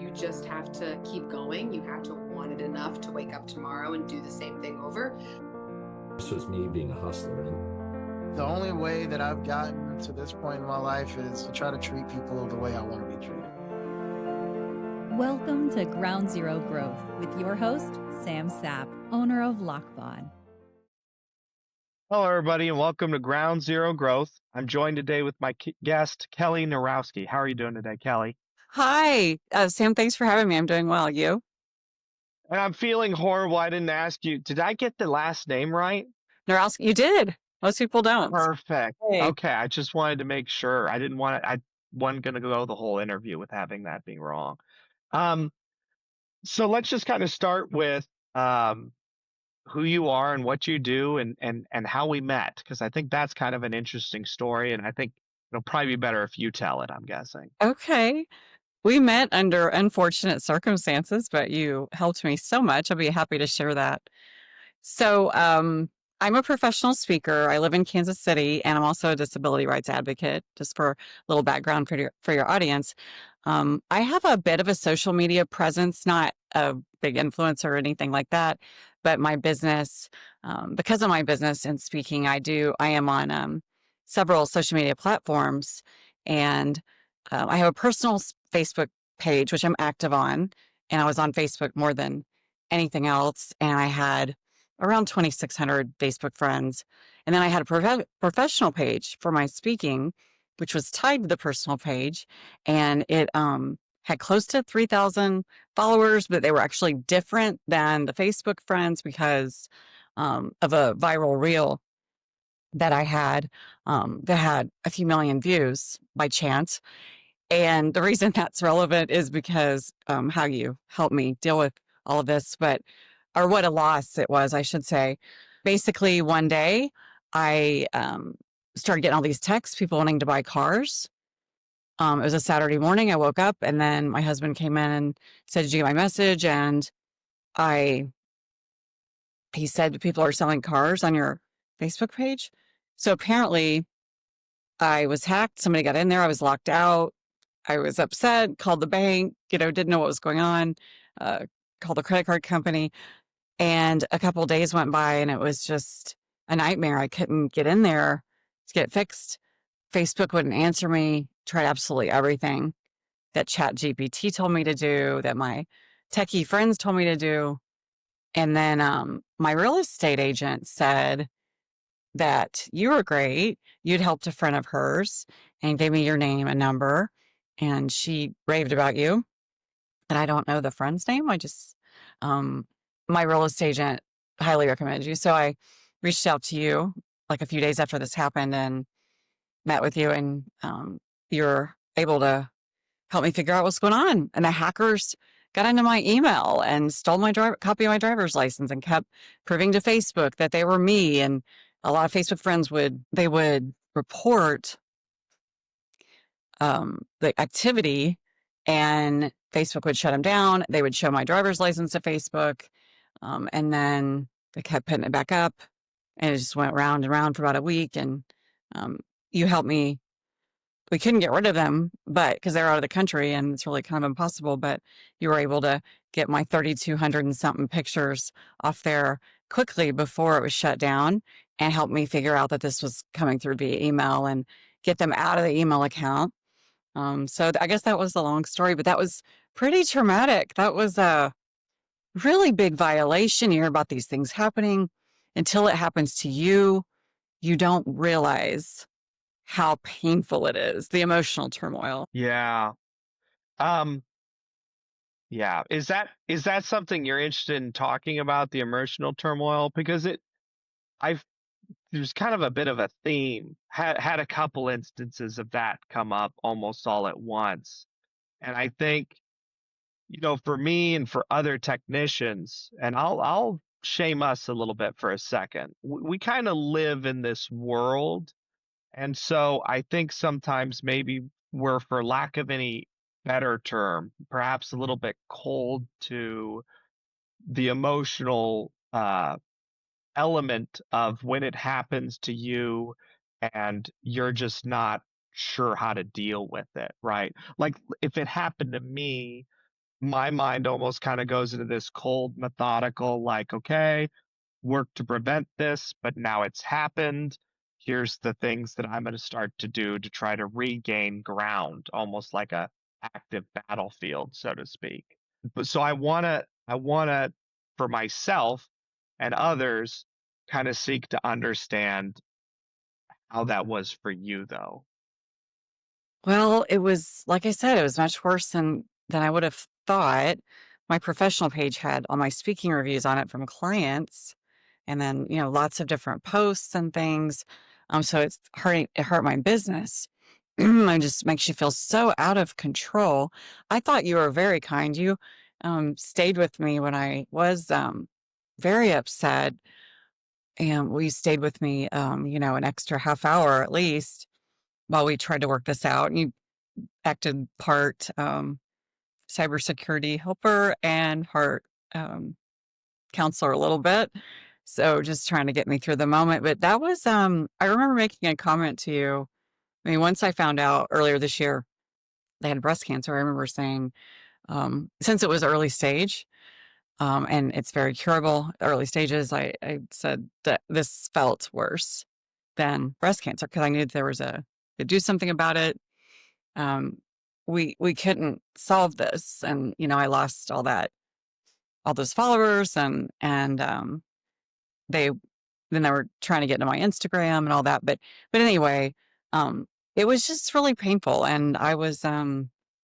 You just have to keep going. You have to want it enough to wake up tomorrow and do the same thing over. This was me being a hustler. The only way that I've gotten to this point in my life is to try to treat people the way I want to be treated. Welcome to Ground Zero Growth with your host, Sam Sapp, owner of Lockbod. Hello, everybody, and welcome to Ground Zero Growth. I'm joined today with my guest, Kelly Narowsky. How are you doing today, Kelly? Hi, Sam. Thanks for having me. I'm doing well. You? And I'm feeling horrible. I didn't ask you. Did I get the last name right? Narowsky, you did. Most people don't. Perfect. Hey. Okay, I just wanted to make sure. I wasn't going to go the whole interview with having that being wrong. So let's just kind of start with who you are and what you do and how we met, because I think that's kind of an interesting story, and I think it'll probably be better if you tell it, I'm guessing. Okay. We met under unfortunate circumstances, but you helped me so much. I'll be happy to share that. So, I'm a professional speaker. I live in Kansas City, and I'm also a disability rights advocate, just for a little background for your audience. I have a bit of a social media presence, not a big influencer or anything like that, but my business, because of my business in speaking, I am on several social media platforms, and I have a personal Facebook page, which I'm active on, and I was on Facebook more than anything else, and I had around 2,600 Facebook friends. And then I had a professional page for my speaking, which was tied to the personal page. And it had close to 3,000 followers, but they were actually different than the Facebook friends because of a viral reel that I had that had a few million views by chance. And the reason that's relevant is because how you helped me deal with all of this, or what a loss it was, I should say. Basically, one day I started getting all these texts, people wanting to buy cars. It was a Saturday morning. I woke up and then my husband came in and said, "Did you get my message?" And he said, "People are selling cars on your Facebook page." So apparently I was hacked. Somebody got in there. I was locked out. I was upset, called the bank, didn't know what was going on, called the credit card company. And a couple of days went by and it was just a nightmare. I couldn't get in there to get it fixed. Facebook wouldn't answer me, tried absolutely everything that ChatGPT told me to do, that my techie friends told me to do. And then my real estate agent said that you were great. You'd helped a friend of hers and gave me your name and number. And she raved about you. And I don't know the friend's name. I just, my real estate agent highly recommended you. So I reached out to you like a few days after this happened and met with you. And you were able to help me figure out what's going on. And the hackers got into my email and stole my copy of my driver's license and kept proving to Facebook that they were me. And a lot of Facebook friends would report the activity, and Facebook would shut them down. They would show my driver's license to Facebook, and then they kept putting it back up, and it just went round and round for about a week. And you helped me. We couldn't get rid of them, but because they're out of the country, and it's really kind of impossible. But you were able to get my 3,200 and something pictures off there quickly before it was shut down, and helped me figure out that this was coming through via email and get them out of the email account. So I guess that was the long story, but that was pretty traumatic. That was a really big violation. You hear about these things happening until it happens to you. You don't realize how painful it is, the emotional turmoil. Yeah. Yeah. Is that something you're interested in talking about, the emotional turmoil? Because there's kind of a bit of a theme. Had a couple instances of that come up almost all at once. And I think, for me and for other technicians, and I'll shame us a little bit for a second. We kind of live in this world. And so I think sometimes maybe we're, for lack of any better term, perhaps a little bit cold to the emotional element of when it happens to you and you're just not sure how to deal with it, right? Like if it happened to me, my mind almost kind of goes into this cold, methodical, like, okay, work to prevent this, but now it's happened. Here's the things that I'm going to start to do to try to regain ground, almost like a active battlefield, so to speak. But so I want to, for myself and others, kind of seek to understand how that was for you, though. Well, it was, like I said, it was much worse than I would have thought. My professional page had all my speaking reviews on it from clients, and then, lots of different posts and things. So it hurt my business. It just makes you feel so out of control. I thought you were very kind. You stayed with me when I was very upset, and we stayed with me, an extra half hour at least while we tried to work this out. And you acted part cybersecurity helper and part counselor a little bit. So just trying to get me through the moment. But that was, I remember making a comment to you. I mean, once I found out earlier this year they had breast cancer, I remember saying, since it was early stage, and it's very curable, early stages, I said that this felt worse than breast cancer because I knew there was to do something about it. Um, we couldn't solve this, and I lost all those followers, and they then they were trying to get into my Instagram and all that. But anyway, it was just really painful, and I was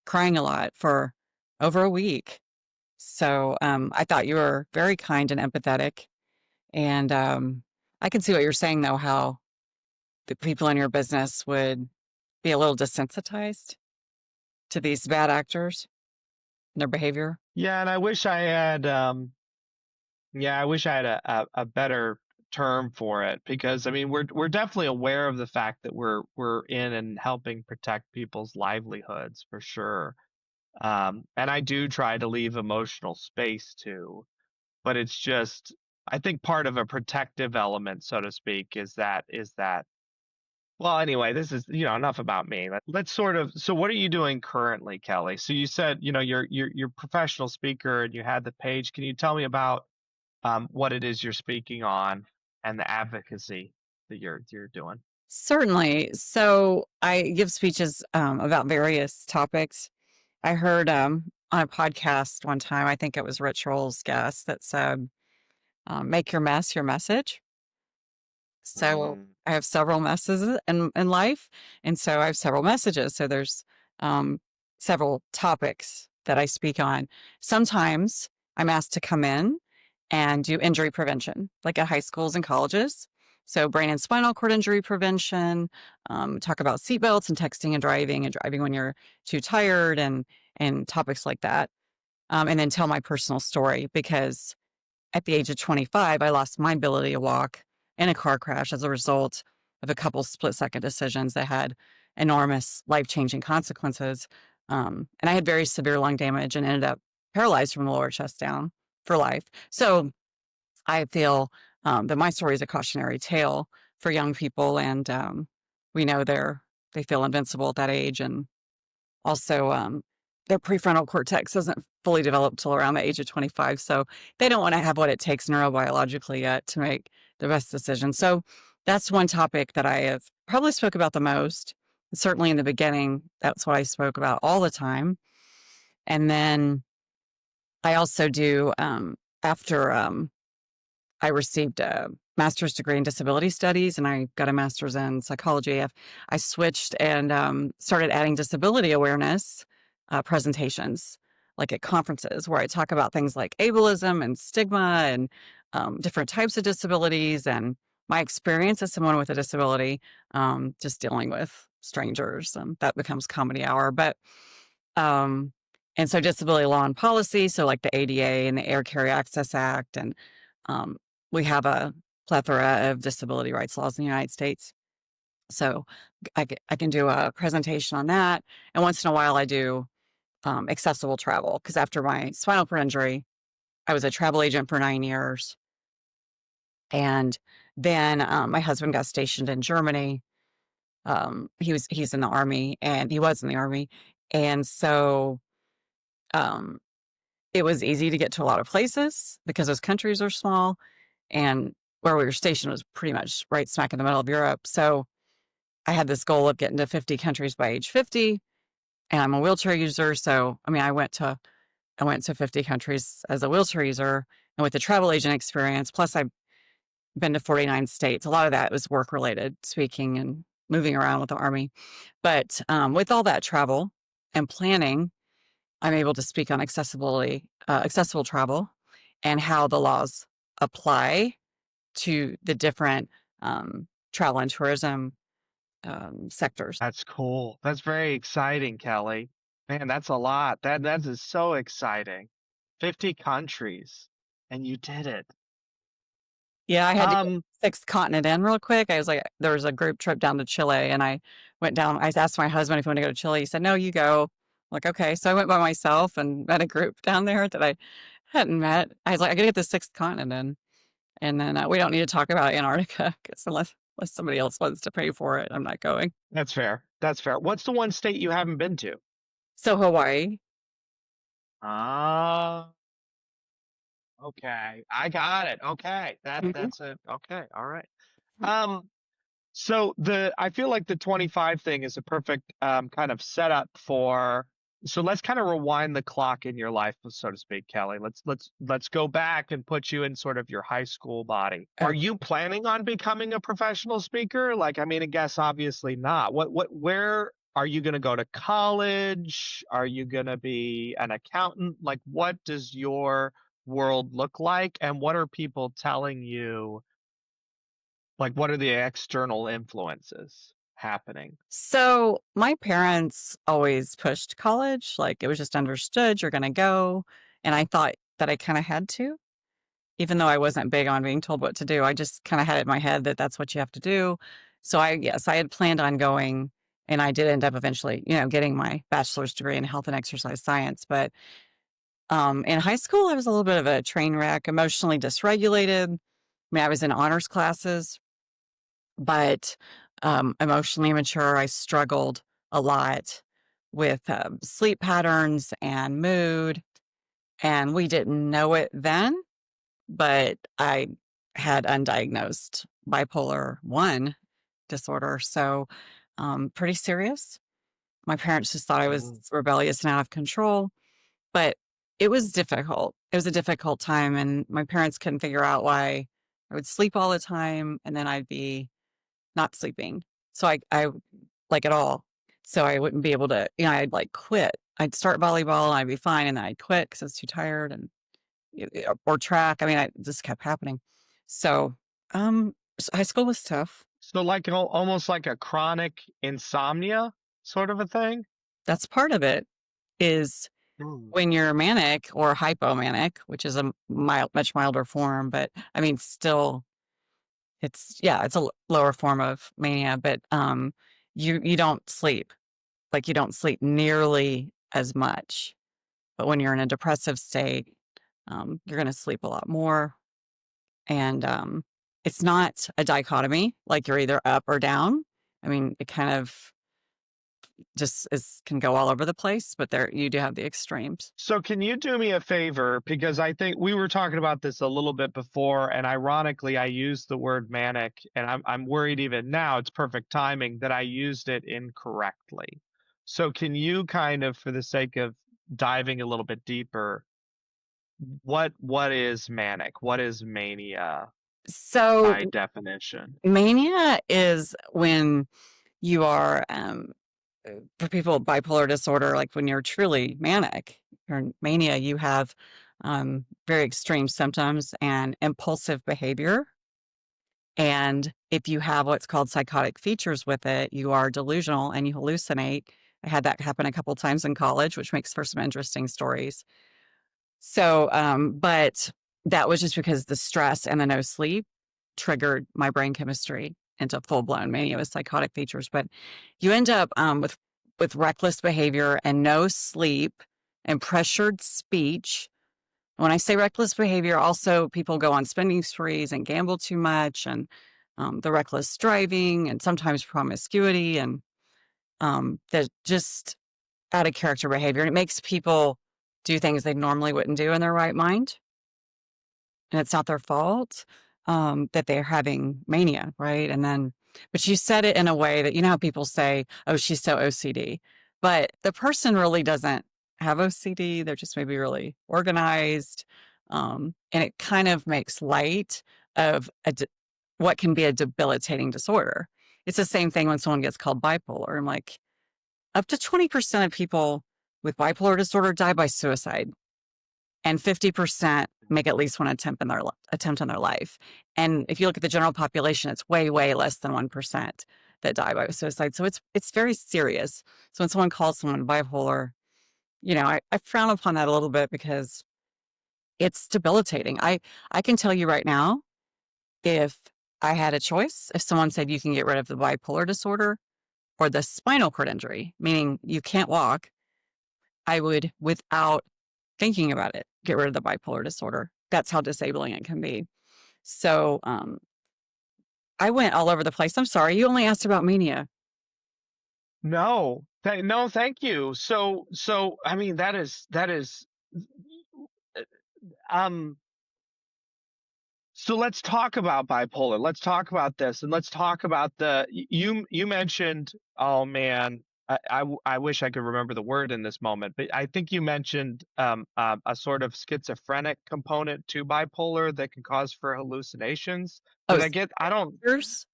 crying a lot for over a week. So I thought you were very kind and empathetic, and I can see what you're saying though, how the people in your business would be a little desensitized to these bad actors and their behavior. Yeah, and I wish I had yeah, I wish I had a better term for it, because I mean we're definitely aware of the fact that we're in and helping protect people's livelihoods for sure. And I do try to leave emotional space too, but it's just, I think part of a protective element, so to speak, is that well, anyway, this is, enough about me. Let's sort of, so what are you doing currently, Kelly? So you said, you're a professional speaker and you had the page. Can you tell me about what it is you're speaking on and the advocacy that you're doing? Certainly. So I give speeches about various topics. I heard on a podcast one time, I think it was Rich Roll's guest that said, make your mess your message. So Mm. I have several messes in life, and so I have several messages. So there's um, several topics that I speak on. Sometimes I'm asked to come in and do injury prevention, like at high schools and colleges. So brain and spinal cord injury prevention, talk about seatbelts and driving when you're too tired, and topics like that. And then tell my personal story because at the age of 25, I lost my ability to walk in a car crash as a result of a couple split-second decisions that had enormous life-changing consequences. And I had very severe lung damage and ended up paralyzed from the lower chest down for life. So I feel that my story is a cautionary tale for young people, and we know they feel invincible at that age, and also, their prefrontal cortex isn't fully developed till around the age of 25, so they don't wanna have what it takes neurobiologically yet to make the best decision. So that's one topic that I have probably spoke about the most. Certainly in the beginning, that's what I spoke about all the time. And then I also do, after, I received a master's degree in disability studies, and I got a master's in psychology. I switched and started adding disability awareness presentations, like at conferences, where I talk about things like ableism and stigma and different types of disabilities and my experience as someone with a disability, just dealing with strangers. That becomes comedy hour. But um, and so disability law and policy, so like the ADA and the Air Carrier Access Act, and um, we have a plethora of disability rights laws in the United States. So I can do a presentation on that. And once in a while, I do accessible travel because after my spinal cord injury, I was a travel agent for 9 years. And then my husband got stationed in Germany. He's in the army, and he was in the army. And so it was easy to get to a lot of places because those countries are small, and where we were stationed was pretty much right smack in the middle of Europe. So I had this goal of getting to 50 countries by age 50, and I'm a wheelchair user. So, I mean, I went to 50 countries as a wheelchair user, and with the travel agent experience, plus I've been to 49 states. A lot of that was work related, speaking and moving around with the Army. But with all that travel and planning, I'm able to speak on accessible travel and how the laws apply to the different travel and tourism sectors. That's cool. That's very exciting, Kelly. Man, that's a lot. That is so exciting. 50 countries, and you did it. Yeah, I had to get Um, sixth continent in real quick. I was like, there was a group trip down to Chile, and I went down. I asked my husband if he wanted to go to Chile. He said, "No, you go." I'm like, okay. So I went by myself and met a group down there that I hadn't met. I was like, I gotta get the sixth continent in, and then we don't need to talk about Antarctica because unless somebody else wants to pay for it, I'm not going. that's fair. That's fair. What's the one state you haven't been to? So Hawaii. Ah, okay. I got it. Okay. Mhm. That's it. Okay. All right. Um, So I feel like the 25 thing is a perfect kind of setup for. So let's kind of rewind the clock in your life, so to speak, Kelly. Let's go back and put you in sort of your high school body. Are Okay. you planning on becoming a professional speaker? Like, I mean, I guess obviously not. Where are you going to go to college? Are you going to be an accountant? Like, what does your world look like? And what are people telling you? Like, what are the external influences happening? So my parents always pushed college. Like it was just understood you're going to go. And I thought that I kind of had to, even though I wasn't big on being told what to do. I just kind of had it in my head that that's what you have to do. So yes, I had planned on going, and I did end up eventually, getting my bachelor's degree in health and exercise science. But in high school, I was a little bit of a train wreck, emotionally dysregulated. I mean, I was in honors classes, but emotionally immature. I struggled a lot with sleep patterns and mood, and we didn't know it then, but I had undiagnosed bipolar 1 disorder. So, pretty serious. My parents just thought I was Mm. rebellious and out of control, but it was difficult. It was a difficult time, and my parents couldn't figure out why I would sleep all the time and then I'd be not sleeping. So I like it all. So I wouldn't be able to, I'd like quit. I'd start volleyball and I'd be fine, and then I'd quit because I was too tired, and or track. I mean, I just kept happening. So, high school was tough. So, like, almost like a chronic insomnia sort of a thing? That's part of it. Is Mm. when you're manic or hypomanic, which is a much milder form, but I mean, still, it's a lower form of mania. But you don't sleep. Like you don't sleep nearly as much. But when you're in a depressive state, you're going to sleep a lot more. And it's not a dichotomy, like you're either up or down. I mean, it kind of just can go all over the place, but there you do have the extremes. So, can you do me a favor? Because I think we were talking about this a little bit before, and ironically, I used the word manic, and I'm worried even now it's perfect timing that I used it incorrectly. So, can you kind of, for the sake of diving a little bit deeper, what is manic? What is mania So by definition? mania is when you are, for people with bipolar disorder, like when you're truly manic or mania, you have very extreme symptoms and impulsive behavior. And if you have what's called psychotic features with it, you are delusional and you hallucinate. I had that happen a couple times in college, which makes for some interesting stories. So, but that was just because the stress and the no sleep triggered my brain chemistry into full blown mania with psychotic features. But you end up with reckless behavior and no sleep and pressured speech. When I say reckless behavior, also people go on spending sprees and gamble too much, and the reckless driving, and sometimes promiscuity, and the just out of character behavior. And it makes people do things they normally wouldn't do in their right mind. And it's not their fault that they're having mania, right? And then, but you said it in a way that, you know how people say, oh, she's so OCD. But the person really doesn't have OCD. They're just maybe really organized. And it kind of makes light of what can be a debilitating disorder. It's the same thing when someone gets called bipolar. I'm like, up to 20% of people with bipolar disorder die by suicide, and 50% make at least one attempt in their life. And if you look at the general population, it's way, way less than 1% that die by suicide. So it's very serious. So when someone calls someone bipolar, I frown upon that a little bit because it's debilitating. I can tell you right now, if I had a choice, if someone said you can get rid of the bipolar disorder or the spinal cord injury, meaning you can't walk, I would, without thinking about it, get rid of the bipolar disorder. That's how disabling it can be. So I went all over the place. I'm sorry. You only asked about mania. No, no, thank you. So, I mean, that is, um, so let's talk about bipolar. Let's talk about this, and let's talk about you mentioned, oh man, I wish I could remember the word in this moment, but I think you mentioned a sort of schizophrenic component to bipolar that can cause for hallucinations. Oh, I don't,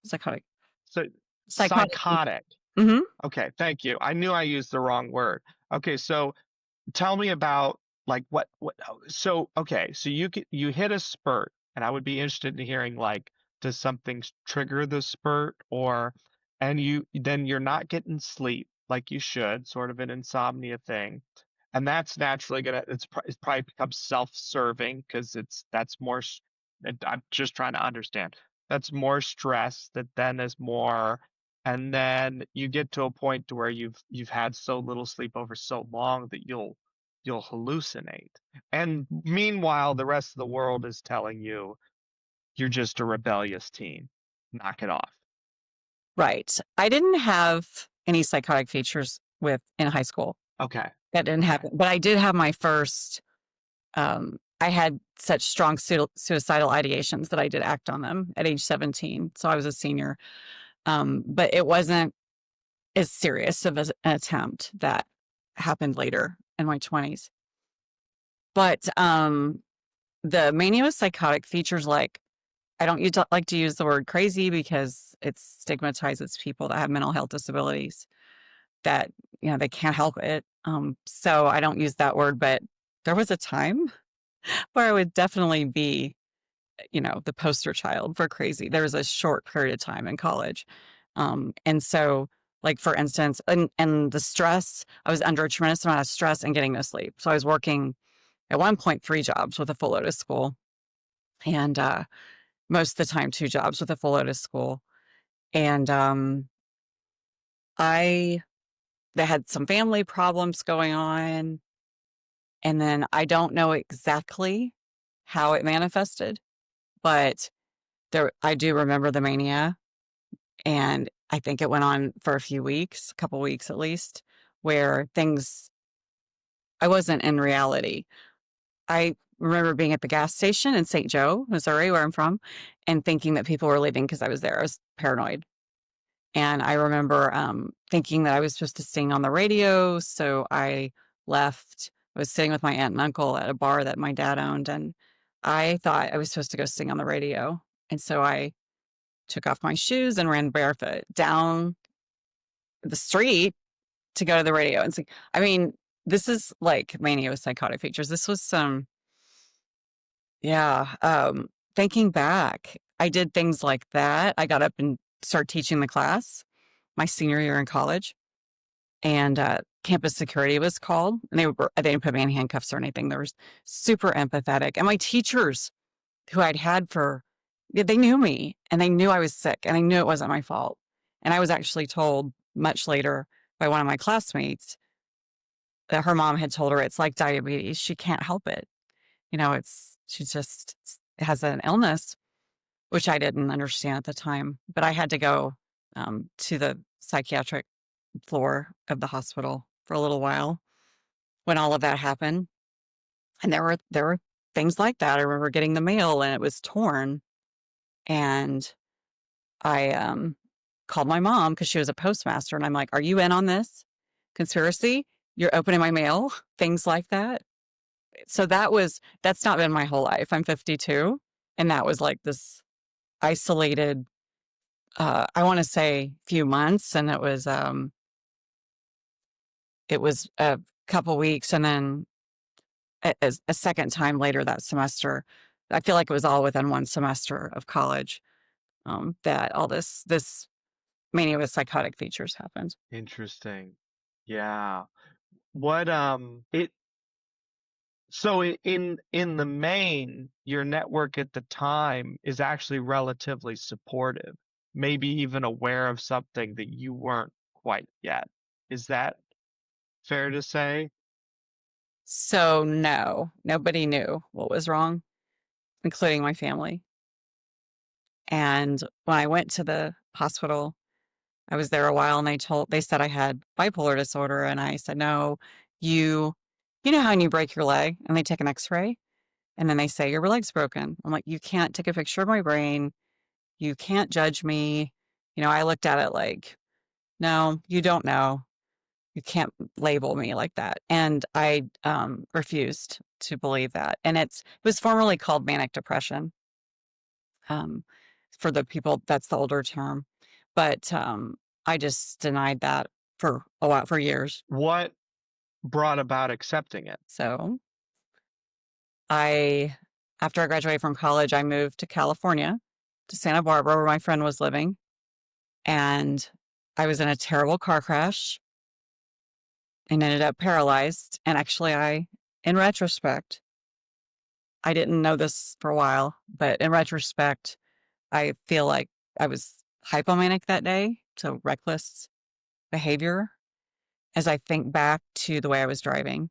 psychotic. so Psychotic. psychotic. Mm-hmm. Okay, thank you. I knew I used the wrong word. Okay, so tell me about like so you hit a spurt, and I would be interested in hearing, like, does something trigger the spurt, or and you're not getting sleep like you should, sort of an insomnia thing, and that's naturally gonna it's probably becomes self-serving because that's more and I'm just trying to understand, that's more stress that then is more, and then you get to a point to where you've had so little sleep over so long that you'll hallucinate. And meanwhile, the rest of the world is telling you you're just a rebellious teen. Knock it off. Right. I didn't have any psychotic features in high school. Okay. That didn't happen. But I did have my first, I had such strong suicidal ideations that I did act on them at age 17. So I was a senior. But it wasn't as serious of an attempt that happened later in my 20s. But the mania with psychotic features, like, I don't like to use the word crazy because it stigmatizes people that have mental health disabilities that, they can't help it. So I don't use that word, but there was a time where I would definitely be, the poster child for crazy. There was a short period of time in college. And so, like, for instance, and the stress, I was under a tremendous amount of stress and getting no sleep. So I was working at one point 3 jobs with a full load of school, and most of the time 2 jobs with a full load of school. And they had some family problems going on. And then I don't know exactly how it manifested, but I do remember the mania. And I think it went on for a couple weeks at least, where I wasn't in reality. I remember being at the gas station in St. Joe, Missouri, where I'm from, and thinking that people were leaving because I was there. I was paranoid. And I remember thinking that I was supposed to sing on the radio. So I left. I was sitting with my aunt and uncle at a bar that my dad owned, and I thought I was supposed to go sing on the radio. And so I took off my shoes and ran barefoot down the street to go to the radio and sing. I mean, this is like mania with psychotic features. This was thinking back, I did things like that. I got up and started teaching the class my senior year in college, and campus security was called, and they didn't put me in handcuffs or anything. They were super empathetic, and my teachers, who they knew me, and they knew I was sick, and they knew it wasn't my fault. And I was actually told much later by one of my classmates that her mom had told her it's like diabetes. She can't help it. She just has an illness, which I didn't understand at the time. But I had to go to the psychiatric floor of the hospital for a little while when all of that happened. And there were things like that. I remember getting the mail and it was torn, and I called my mom because she was a postmaster, and I'm like, "Are you in on this conspiracy? You're opening my mail?" Things like that. So that's not been my whole life. I'm 52, and that was like this isolated, I want to say few months, and it was a couple weeks, and then a second time later that semester. I feel like it was all within one semester of college, that all this mania with psychotic features happened. Interesting. Yeah. What it so in the main, your network at the time is actually relatively supportive, maybe even aware of something that you weren't quite yet. Is that fair to say? So no, nobody knew what was wrong, including my family. And when I went to the hospital, I was there a while, and they said I had bipolar disorder, and I said, "No, you know how when you break your leg and they take an x-ray and then they say your leg's broken." I'm like, "You can't take a picture of my brain. You can't judge me." I looked at it like, "No, you don't know. You can't label me like that." And I refused to believe that. And it was formerly called manic depression. Um, for the people, that's the older term. But I just denied that for a while, for years. What brought about accepting it? So after I graduated from college, I moved to California, to Santa Barbara, where my friend was living. And I was in a terrible car crash and ended up paralyzed. And actually, in retrospect, I didn't know this for a while, but in retrospect, I feel like I was hypomanic that day, so reckless behavior, as I think back to the way I was driving.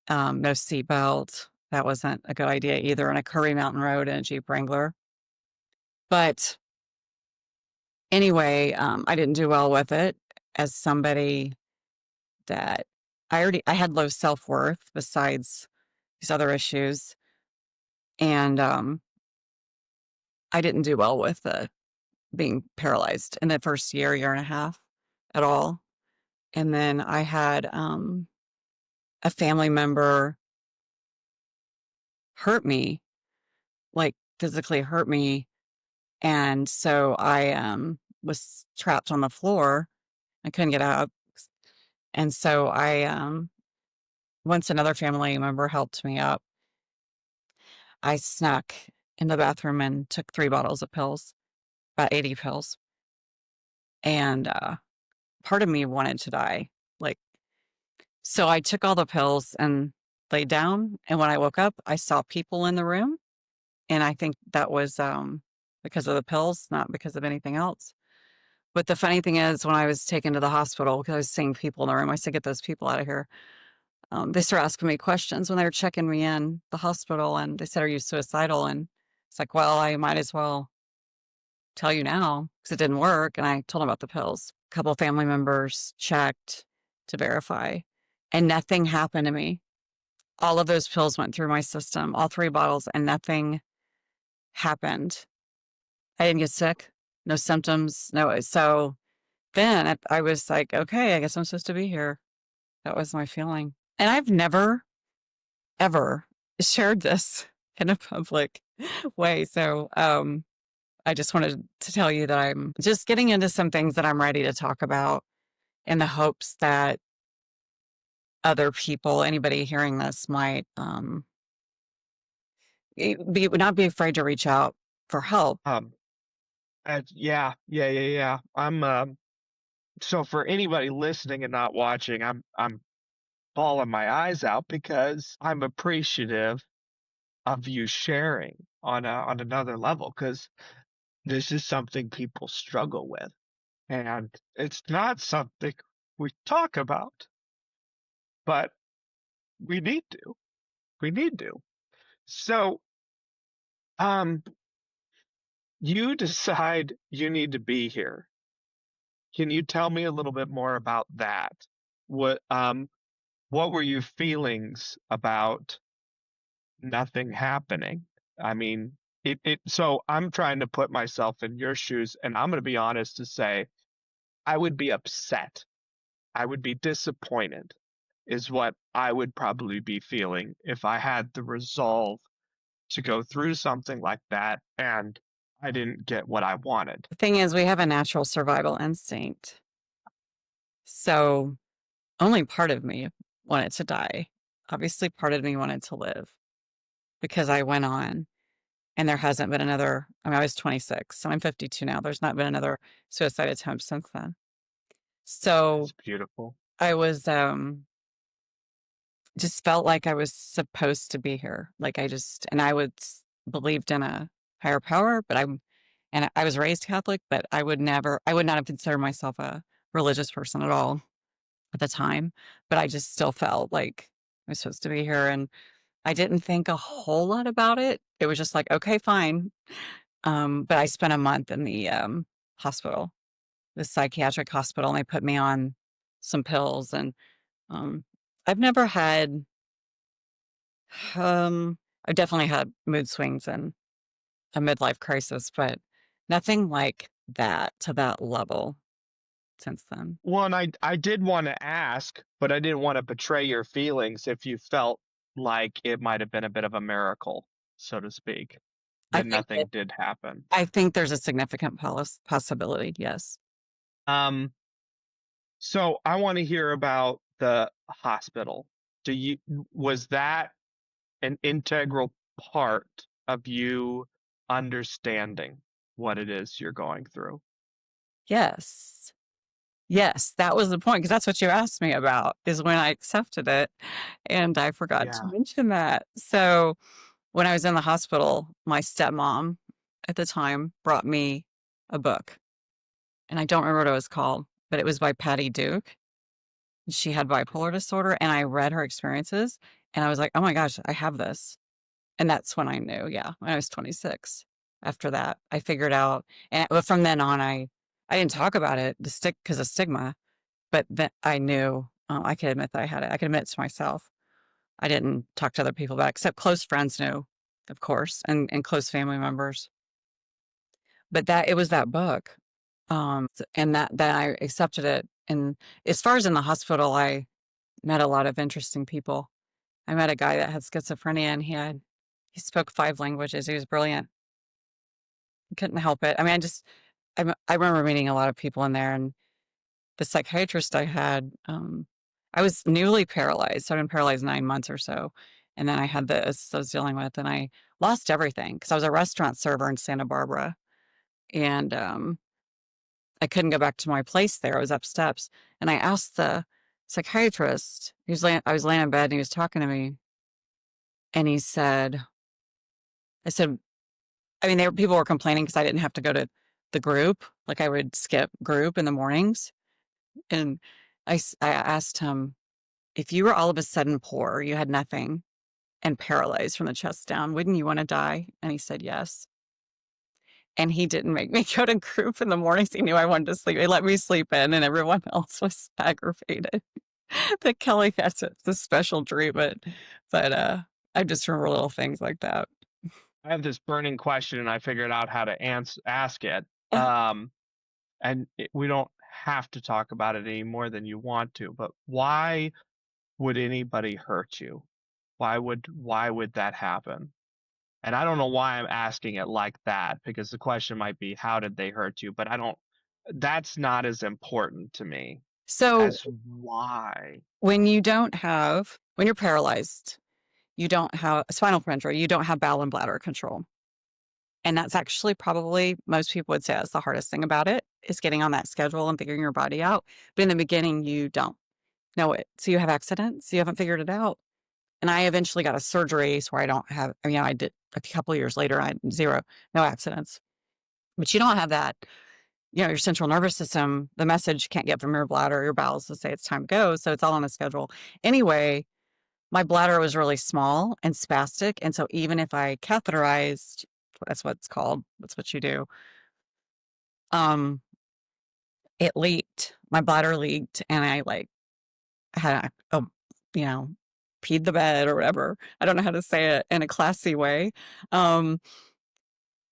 No seatbelt. That wasn't a good idea either on a curvy mountain road in a Jeep Wrangler. But anyway, I didn't do well with it as somebody that I had low self-worth besides these other issues. And I didn't do well with being paralyzed in the first year and a half at all. And then I had a family member hurt me, like physically hurt me. And so I was trapped on the floor. I couldn't get up. And so once another family member helped me up, I snuck in the bathroom and took 3 bottles of pills, about 80 pills. And part of me wanted to die. Like, so I took all the pills and laid down. And when I woke up, I saw people in the room. And I think that was because of the pills, not because of anything else. But the funny thing is, when I was taken to the hospital, because I was seeing people in the room, I said, "Get those people out of here." They started asking me questions when they were checking me in the hospital, and they said, "Are you suicidal?" And it's like, well, I might as well tell you now because it didn't work. And I told them about the pills. A couple of family members checked to verify, and nothing happened to me. All of those pills went through my system, all 3 bottles, and nothing happened. I didn't get sick, no symptoms, no. So then I was like, okay, I guess I'm supposed to be here. That was my feeling. And I've never, ever shared this in a public way. So I just wanted to tell you that I'm just getting into some things that I'm ready to talk about in the hopes that other people, anybody hearing this might not be afraid to reach out for help. Yeah. I'm so for anybody listening and not watching, I'm bawling my eyes out because I'm appreciative of you sharing on another level, because this is something people struggle with, and it's not something we talk about, but we need to. We need to. So, um, you decide you need to be here. Can you tell me a little bit more about that? What were your feelings about nothing happening. I mean, so I'm trying to put myself in your shoes, and I'm going to be honest to say I would be upset. I would be disappointed, is what I would probably be feeling if I had the resolve to go through something like that and I didn't get what I wanted. The thing is, we have a natural survival instinct. So only part of me wanted to die. Obviously, part of me wanted to live because I went on and there hasn't been another. I mean, I was 26, so I'm 52 now. There's not been another suicide attempt since then. So It's beautiful. I was just felt like I was supposed to be here. Like and I believed in a higher power, but I was raised Catholic, but I would not have considered myself a religious person at all at the time. But I just still felt like I was supposed to be here. And I didn't think a whole lot about it. It was just like, okay, fine. But I spent a month in the hospital, the psychiatric hospital, and they put me on some pills. And um, I've never had, I've definitely had mood swings and a midlife crisis, but nothing like that to that level since then. Well, and I did want to ask, but I didn't want to betray your feelings if you felt like it might have been a bit of a miracle, so to speak, I that think that nothing did happen. I think there's a significant possibility. Yes. Um, so I want to hear about the hospital. Was that an integral part of you understanding what it is you're going through? Yes. Yes, that was the point because that's what you asked me about is when I accepted it, and I forgot to Yeah. mention that. So when I was in the hospital, my stepmom at the time brought me a book, and I don't remember what it was called, but it was by Patty Duke. She had bipolar disorder, and I read her experiences, and I was like, "Oh my gosh, I have this." And that's when I knew, yeah, when I was 26. After that, I figured out, and from then on, I didn't talk about it, because of stigma, but then I knew, I could admit that I had it. I could admit it to myself. I didn't talk to other people about it, except close friends knew, of course, and close family members. But it was that book, and that I accepted it. And as far as in the hospital, I met a lot of interesting people. I met a guy that had schizophrenia, and he spoke 5 languages. He was brilliant. Couldn't help it. I mean, I remember meeting a lot of people in there, and the psychiatrist I had, I was newly paralyzed. So I've been paralyzed 9 months or so. And then I had this I was dealing with, and I lost everything because I was a restaurant server in Santa Barbara. And I couldn't go back to my place there. I was up steps. And I asked the psychiatrist, I was laying in bed and he was talking to me. And I said, I mean, people were complaining because I didn't have to go to the group. Like I would skip group in the mornings. And I asked him, if you were all of a sudden poor, you had nothing and paralyzed from the chest down, wouldn't you want to die? And he said, yes. And he didn't make me go to group in the mornings. He knew I wanted to sleep. He let me sleep in, and everyone else was aggravated that Kelly had this special treatment. But I just remember little things like that. I have this burning question and I figured out how to ask it. And we don't have to talk about it any more than you want to, but why would anybody hurt you? Why would that happen? And I don't know why I'm asking it like that, because the question might be, how did they hurt you? But that's not as important to me So as why. when you're paralyzed, you don't have a spinal cord injury, you don't have bowel and bladder control. And that's actually probably, most people would say that's the hardest thing about it, is getting on that schedule and figuring your body out. But in the beginning, you don't know it. So you have accidents, you haven't figured it out. And I eventually got a surgery so I don't have, I mean, I did a couple of years later, I had no accidents. But you don't have that, your central nervous system, the message can't get from your bladder or your bowels to say it's time to go. So it's all on the schedule. Anyway, my bladder was really small and spastic. And so even if I catheterized, that's what it's called, that's what you do, it leaked. My bladder leaked, and I had a peed the bed or whatever. I don't know how to say it in a classy way. Um,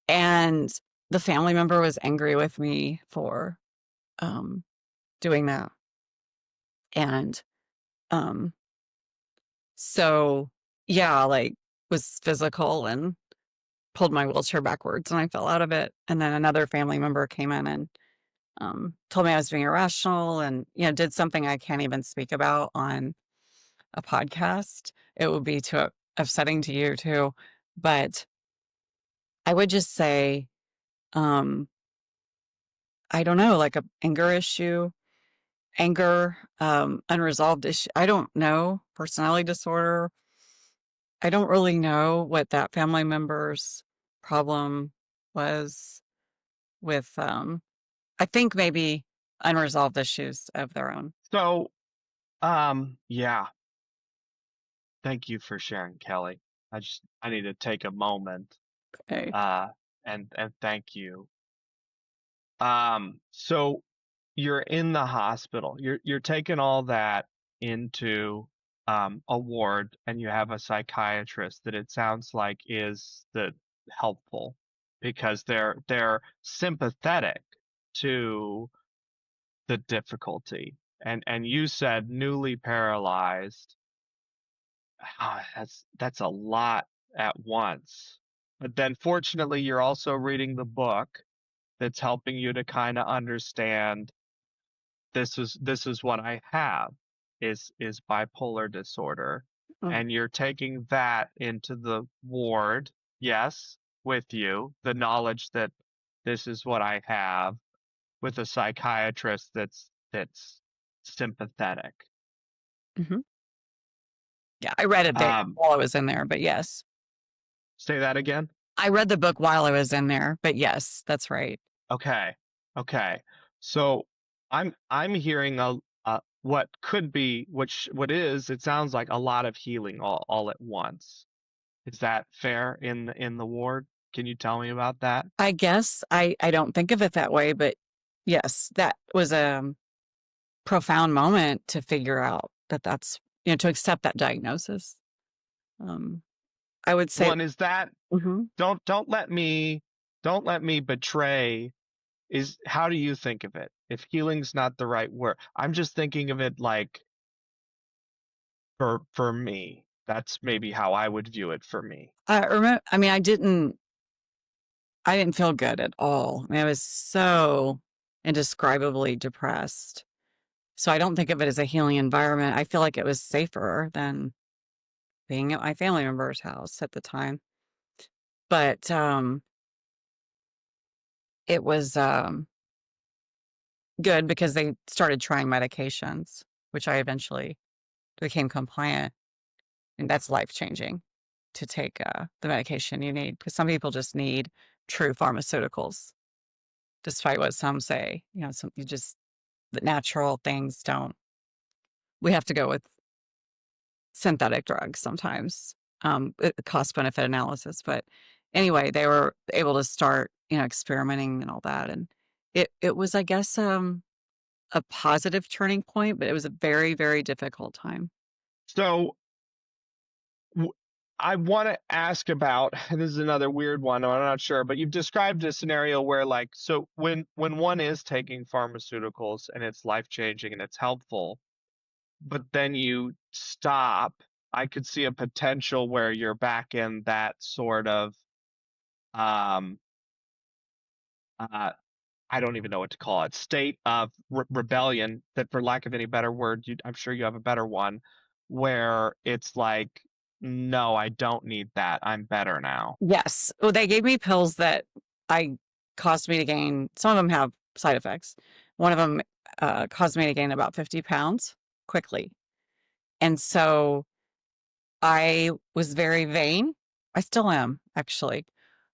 and the family member was angry with me for doing that. And um, so, yeah, like was physical and pulled my wheelchair backwards and I fell out of it. And then another family member came in and told me I was being irrational and, did something I can't even speak about on a podcast. It would be too upsetting to you too. But I would just say, I don't know, like a anger, unresolved issue. I don't know, personality disorder. I don't really know what that family member's problem was with, I think maybe unresolved issues of their own. So, yeah, thank you for sharing, Kelly. I need to take a moment, Okay. and thank you. So you're in the hospital. You're taking all that into a ward, and you have a psychiatrist that it sounds like is the helpful because they're sympathetic to the difficulty. And you said newly paralyzed. That's a lot at once. But then fortunately you're also reading the book that's helping you to kind of understand this is what I have is bipolar disorder. Mm. And you're taking that into the ward, yes, with you, the knowledge that this is what I have with a psychiatrist that's sympathetic. Mhm. Yeah, I read it there Um, while I was in there, but yes. say that again. I read the book while I was in there, but yes, that's right. Okay. Okay. So I'm hearing a what could be what is it sounds like a lot of healing all at once. Is that fair in the ward? Can you tell me about that? I guess I don't think of it that way, but yes, that was a profound moment to figure out that that's, to accept that diagnosis. Um, I would say, One is that mhm. don't let me betray is how do you think of it? If healing's not the right word. I'm just thinking of it like for me. That's maybe how I would view it for me. I remember, I mean, I didn't feel good at all. I mean, I was so indescribably depressed. So I don't think of it as a healing environment. I feel like it was safer than being at my family member's house at the time. But it was good because they started trying medications, which I eventually became compliant. And that's life changing to take the medication you need because some people just need true pharmaceuticals, despite what some say. The natural things don't. We have to go with synthetic drugs sometimes, cost benefit analysis. But anyway, they were able to start, experimenting and all that. And it was, I guess, a positive turning point, but it was a very, very difficult time. So I want to ask about, and this is another weird one, I'm not sure, but you've described a scenario where like, so when one is taking pharmaceuticals and it's life-changing and it's helpful, but then you stop, I could see a potential where you're back in that sort of um I don't even know what to call it, state of rebellion that for lack of any better word, I'm sure you have a better one, where it's like, no, I don't need that. I'm better now. Yes. Well, they gave me pills that I caused me to gain. Some of them have side effects. One of them caused me to gain about 50 pounds quickly. And so I was very vain. I still am, actually.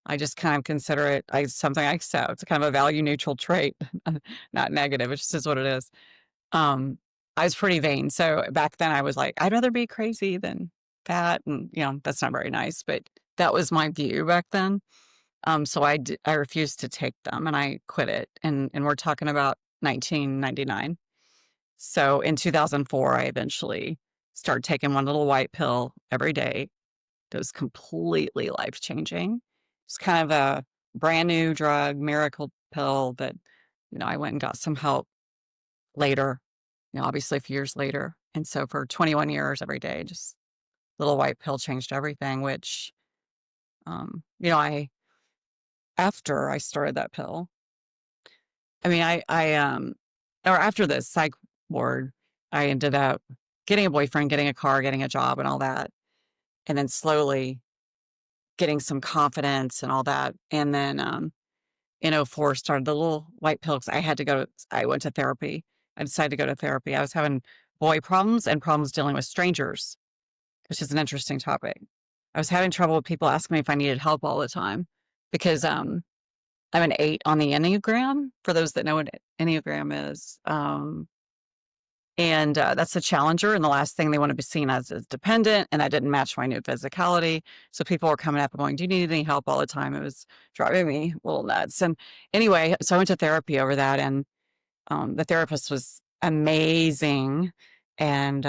I just kind of consider it something I accept. It's kind of a value neutral trait, not negative. It just is what it is. I was pretty vain. So back then I was like, I'd rather be crazy than fat. And, that's not very nice, but that was my view back then. So I refused to take them and I quit it. And we're talking about 1999. So in 2004, I eventually started taking one little white pill every day. It was completely life-changing. It's kind of a brand new drug, miracle pill that, I went and got some help later, obviously a few years later. And so for 21 years every day, just little white pill changed everything, which, after I started that pill, I mean, or after the psych ward, I ended up getting a boyfriend, getting a car, getting a job and all that. And then slowly getting some confidence and all that. And then, in '04 started the little white pill 'cause I went to therapy. I decided to go to therapy. I was having boy problems and problems dealing with strangers, which is an interesting topic. I was having trouble with people asking me if I needed help all the time because, I'm an 8 on the Enneagram, for those that know what Enneagram is. And that's a challenger, and the last thing they want to be seen as is dependent, and that didn't match my new physicality. So people were coming up and going, "Do you need any help?" all the time. It was driving me a little nuts. And anyway, so I went to therapy over that, and the therapist was amazing, and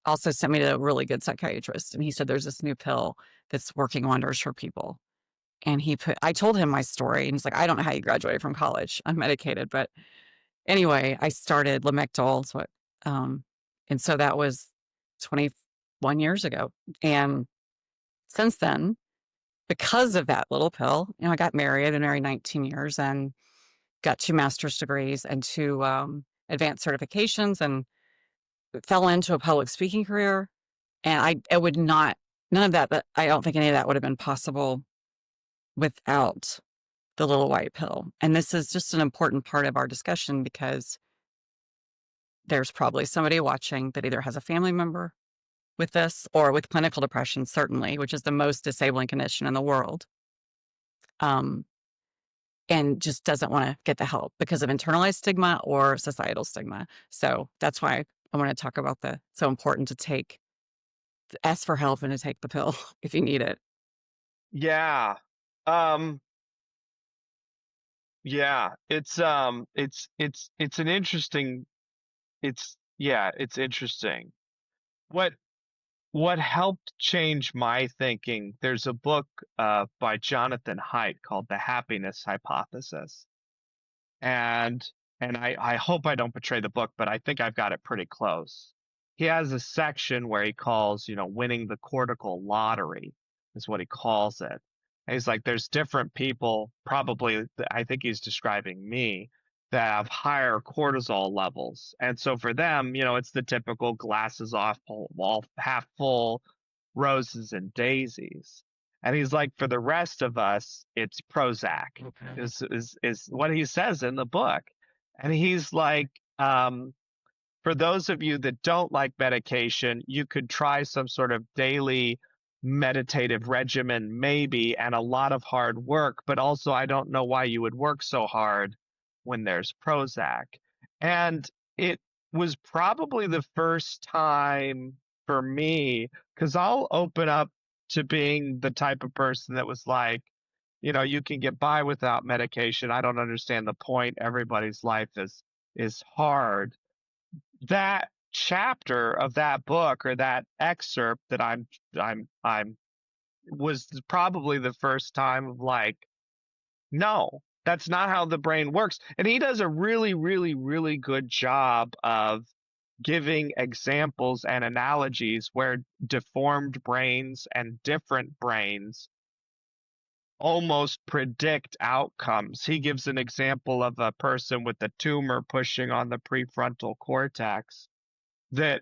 also sent me to a really good psychiatrist. And he said, "There's this new pill that's working wonders for people." And I told him my story, and he's like, "I don't know how you graduated from college unmedicated," but anyway, I started Lamictal, and so that was 21 years ago. And since then, because of that little pill, I got married. I've been married 19 years and got 2 master's degrees and 2 advanced certifications, and fell into a public speaking career. And I would not, none of that, I don't think any of that would have been possible without the little white pill. And this is just an important part of our discussion because there's probably somebody watching that either has a family member with this or with clinical depression, certainly, which is the most disabling condition in the world, um, and just doesn't want to get the help because of internalized stigma or societal stigma. So that's why I want to talk about so important to ask for help and to take the pill if you need it. Yeah. Um, yeah, it's an interesting, it's interesting. What what helped change my thinking, there's a book by Jonathan Haidt called The Happiness Hypothesis. And I hope I don't betray the book, but I think I've got it pretty close. He has a section where he calls, winning the cortical lottery is what he calls it. And he's like, there's different people, probably, I think he's describing me, that have higher cortisol levels. And so for them, it's the typical glasses off, all half full, roses and daisies. And he's like, for the rest of us, it's Prozac, is what he says in the book. And he's like, for those of you that don't like medication, you could try some sort of daily meditative regimen, maybe, and a lot of hard work. But also, I don't know why you would work so hard when there's Prozac. And it was probably the first time for me, because I'll open up to being the type of person that was like, you can get by without medication. I don't understand the point. Everybody's life is hard. That chapter of that book or that excerpt that I'm was probably the first time of like, no, that's not how the brain works. And he does a really, really, really good job of giving examples and analogies where deformed brains and different brains almost predict outcomes. He gives an example of a person with a tumor pushing on the prefrontal cortex that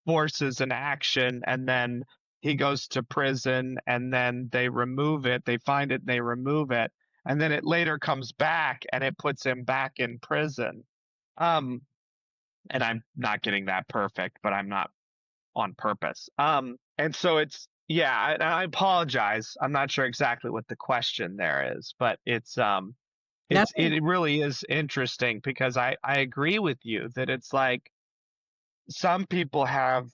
forces an action, and then he goes to prison, and then they remove it. They find it and they remove it. And then it later comes back and it puts him back in prison. And I'm not getting that perfect, but I'm not on purpose. And so yeah, and I apologize. I'm not sure exactly what the question there is, but Nothing. it really is interesting because I agree with you that it's like some people have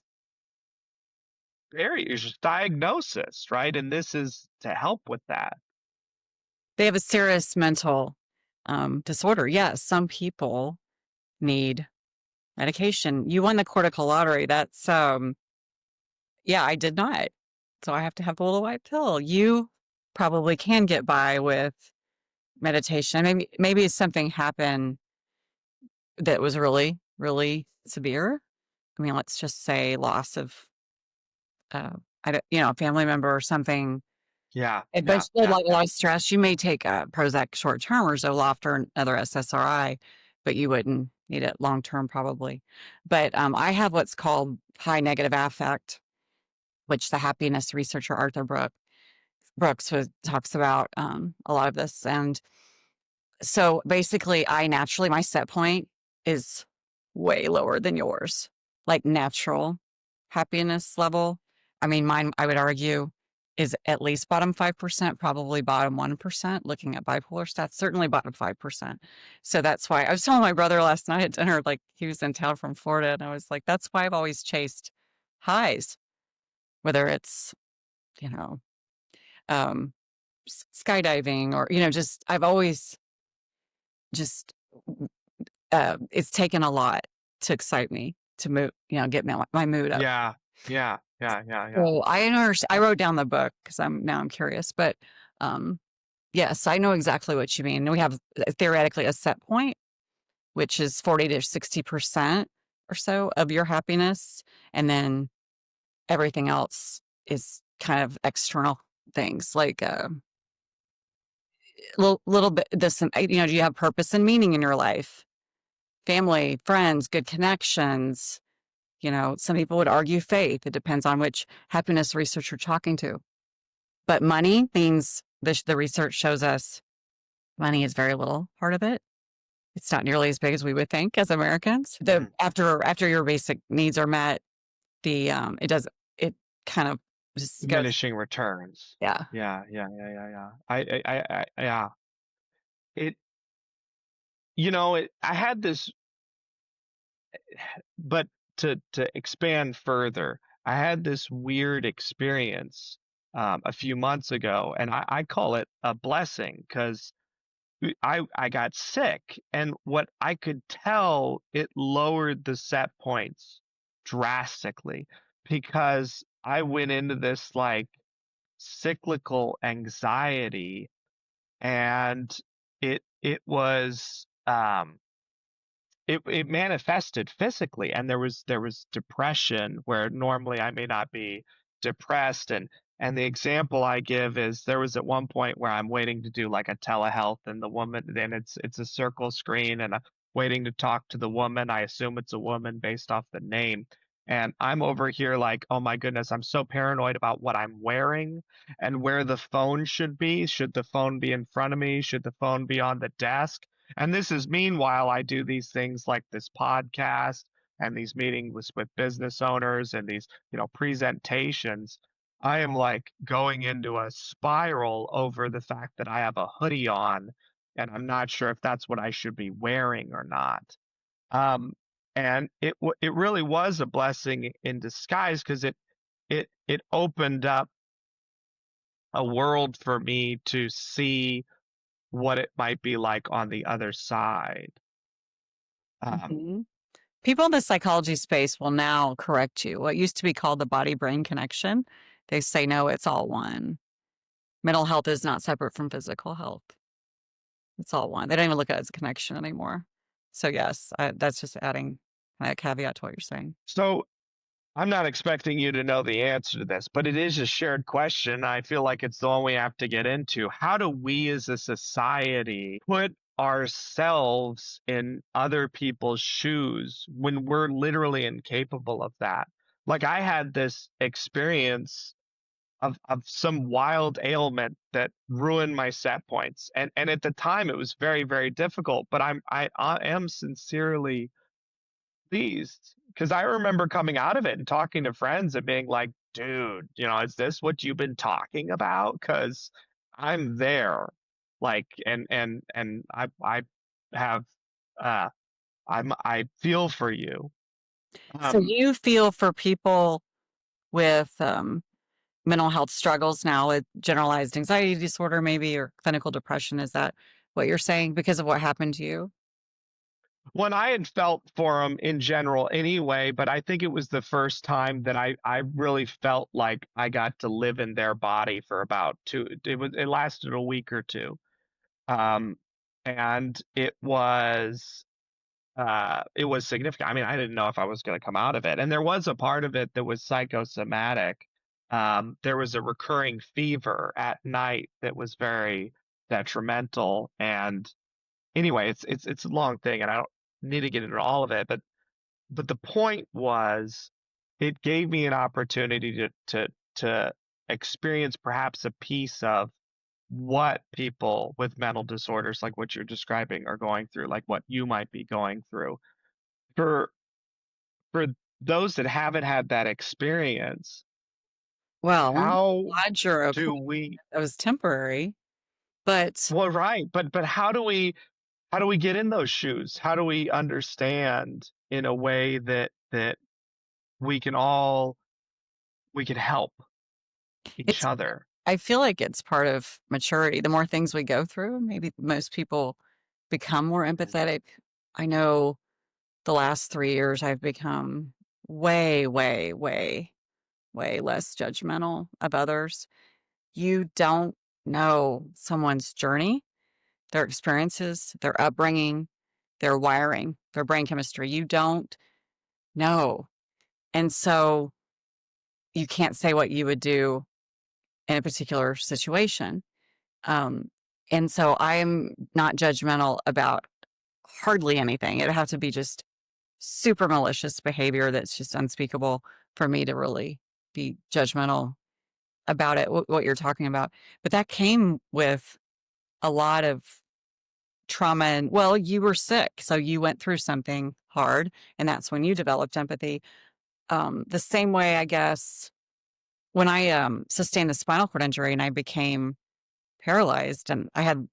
various diagnosis, right? And this is to help with that. They have a serious mental disorder. Yes, some people need medication. You won the cortical lottery. That's yeah, I did not. So I have to have the little white pill. You probably can get by with meditation. Maybe something happened that was really, really severe. I mean, let's just say loss of I don't, a family member or something. Yeah, But yeah, you had yeah, like a lot of stress. You may take Prozac short term or Zoloft or another SSRI, but you wouldn't need it long term probably. But I have what's called high negative affect, which the happiness researcher Arthur Brooks talks about a lot of this. And so basically, my set point is way lower than yours, like natural happiness level. I mean, mine, I would argue, is at least bottom 5%, probably bottom 1%, looking at bipolar stats, certainly bottom 5%. So that's why I was telling my brother last night at dinner, like he was in town from Florida, and I was like, that's why I've always chased highs, whether it's, you know, um, skydiving or, just, I've always just it's taken a lot to excite me to move, get my mood up. yeah, yeah, yeah, yeah, yeah. So I wrote down the book because I'm curious, but yes, I know exactly what you mean. We have theoretically a set point, which is 40 to 60% or so of your happiness, and then everything else is kind of external things like little bit this. Do you have purpose and meaning in your life? Family, friends, good connections. Some people would argue faith. It depends on which happiness research you're talking to. But money means the research shows us money is very little part of it. It's not nearly as big as we would think as Americans. Mhm. After your basic needs are met, it kind of just goes. Diminishing returns. Yeah. Yeah, yeah, yeah, yeah, yeah. Yeah. It, I had this, but to expand further, I had this weird experience a few months ago, and I call it a blessing because I got sick, and what I could tell, it lowered the set points drastically because I went into this like cyclical anxiety, and it was it manifested physically, and there was depression where normally I may not be depressed. And the example I give is there was at one point where I'm waiting to do like a telehealth, and the woman, then it's a circle screen, and I'm waiting to talk to the woman. I assume it's a woman based off the name, and I'm over here like, oh my goodness, I'm so paranoid about what I'm wearing and where the phone should be. Should the phone be in front of me? Should the phone be on the desk? And this is meanwhile I do these things like this podcast and these meetings with business owners and these, presentations. I am like going into a spiral over the fact that I have a hoodie on, and I'm not sure if that's what I should be wearing or not. Um, and it really was a blessing in disguise because it opened up a world for me to see what it might be like on the other side. Mhm. People in the psychology space will now correct you. What used to be called the body-brain connection, they say, no, it's all one. Mental health is not separate from physical health. It's all one. They don't even look at it as a connection anymore. So yes, that's just adding a caveat to what you're saying. So I'm not expecting you to know the answer to this, but it is a shared question. I feel like it's the one we have to get into. How do we as a society put ourselves in other people's shoes when we're literally incapable of that? Like I had this experience of some wild ailment that ruined my set points. And at the time it was very, very difficult, but I am sincerely pleased because I remember coming out of it and talking to friends and being like, dude, is this what you've been talking about? Because I'm there. Like, and I have, uh, I feel for you. So you feel for people with mental health struggles now with generalized anxiety disorder, maybe, or clinical depression. Is that what you're saying because of what happened to you? When I had felt for him in general anyway, but I think it was the first time that I really felt like I got to live in their body for about it lasted a week or two. Um, and it was significant. I mean, I didn't know if I was going to come out of it. And there was a part of it that was psychosomatic. There was a recurring fever at night that was very detrimental. And anyway, it's a long thing, and I don't need to get into all of it. But the point was, it gave me an opportunity to experience perhaps a piece of what people with mental disorders like what you're describing are going through, like what you might be going through. For for those that haven't had that experience, Well, I'm how glad you're okay. do we That was temporary, but well, right, but how do we get in those shoes? How do we understand in a way that we can all we can help each it's other? I feel like it's part of maturity. The more things we go through, maybe most people become more empathetic. I know the last 3 years I've become way, way, way, way less judgmental of others. You don't know someone's journey, their experiences, their upbringing, their wiring, their brain chemistry. You don't know. And so you can't say what you would do in a particular situation. Um, and so I'm not judgmental about hardly anything. It'd have to be just super malicious behavior that's just unspeakable for me to really be judgmental about it, what you're talking about. But that came with a lot of trauma. And well, you were sick, so you went through something hard, and that's when you developed empathy. The same way, I guess, when I sustained the spinal cord injury and I became paralyzed, and I had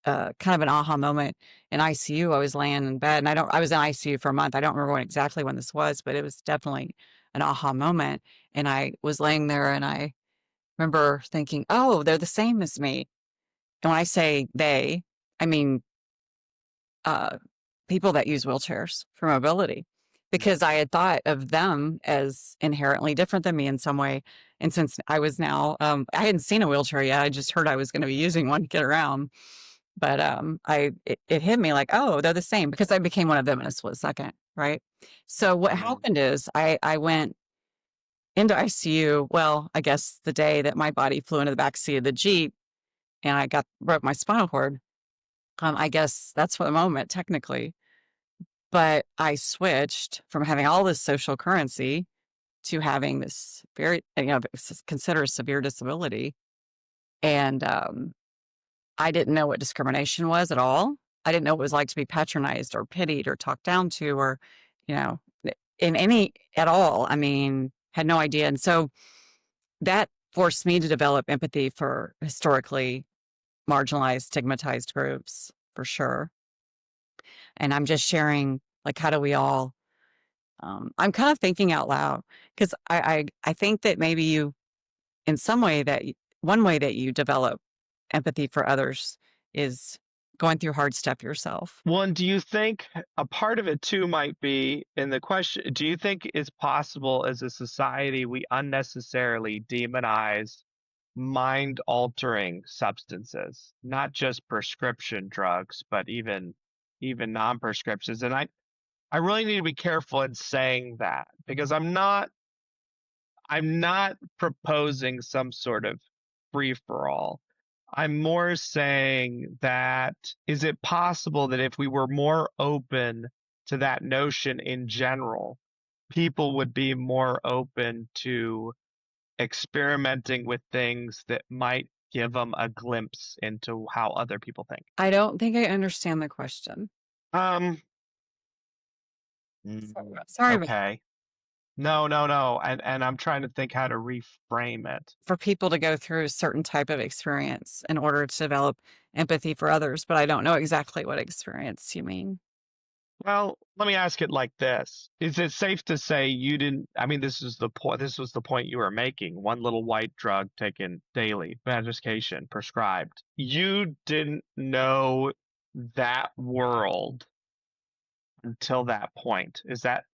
kind of an aha moment in ICU. I was laying in bed, and I was in ICU for a month. I don't remember exactly when this was, but it was definitely an aha moment. And I was laying there, and I remember thinking, "Oh, they're the same as me." And when I say they, I mean uh, people that use wheelchairs for mobility, because I had thought of them as inherently different than me in some way. And since I was now, I hadn't seen a wheelchair yet. I just heard I was going to be using one to get around. But it hit me like, oh, they're the same, because I became one of them in a split second, right? So what happened is I went into ICU. Well, I guess the day that my body flew into the back seat of the Jeep and I broke my spinal cord. I guess that's for the moment, technically. But I switched from having all this social currency to having this very, consider a severe disability. And I didn't know what discrimination was at all. I didn't know what it was like to be patronized or pitied or talked down to, or, you know, in any at all. I mean, had no idea. And so that forced me to develop empathy for historically marginalized, stigmatized groups, for sure. And I'm just sharing, like, how do we all I'm kind of thinking out loud, because I think that maybe you, in some way, one way that you develop empathy for others is going through hard stuff yourself. Well, and do you think a part of it too might be in the question, do you think it's possible as a society we unnecessarily demonize mind altering substances, not just prescription drugs, but even non-prescriptions? And I really need to be careful in saying that, because I'm not proposing some sort of free for all. I'm more saying that, is it possible that if we were more open to that notion in general, people would be more open to experimenting with things that might give them a glimpse into how other people think? I don't think I understand the question. Um, Sorry, but okay. No, no, no. And I'm trying to think how to reframe it. for people to go through a certain type of experience in order to develop empathy for others, but I don't know exactly what experience you mean. Well, let me ask it like this. Is it safe to say you didn't, I mean, this was the point you were making. One little white drug taken daily, medication prescribed. You didn't know that world until that point. Is that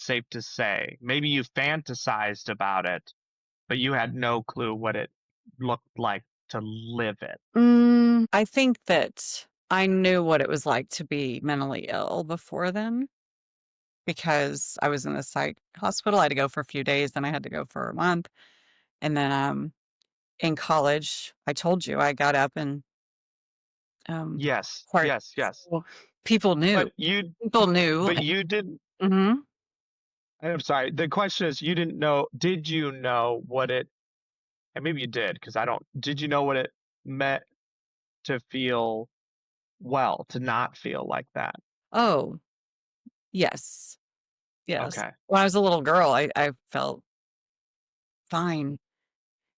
safe to say? Maybe you fantasized about it, but you had no clue what it looked like to live it. I think that I knew what it was like to be mentally ill before then because I was in the psych hospital. I had to go for a few days, then I had to go for a month. And then in college, I told you I got up and Yes, part yes, yes. so people knew. But you, People knew. but you didn't. Hmm. I'm sorry. The question is, you didn't know. Did you know what it? And maybe you did, because I don't. Did you know what it meant to feel well, to not feel like that? Oh, yes. Yes. Okay. When I was a little girl, I felt fine.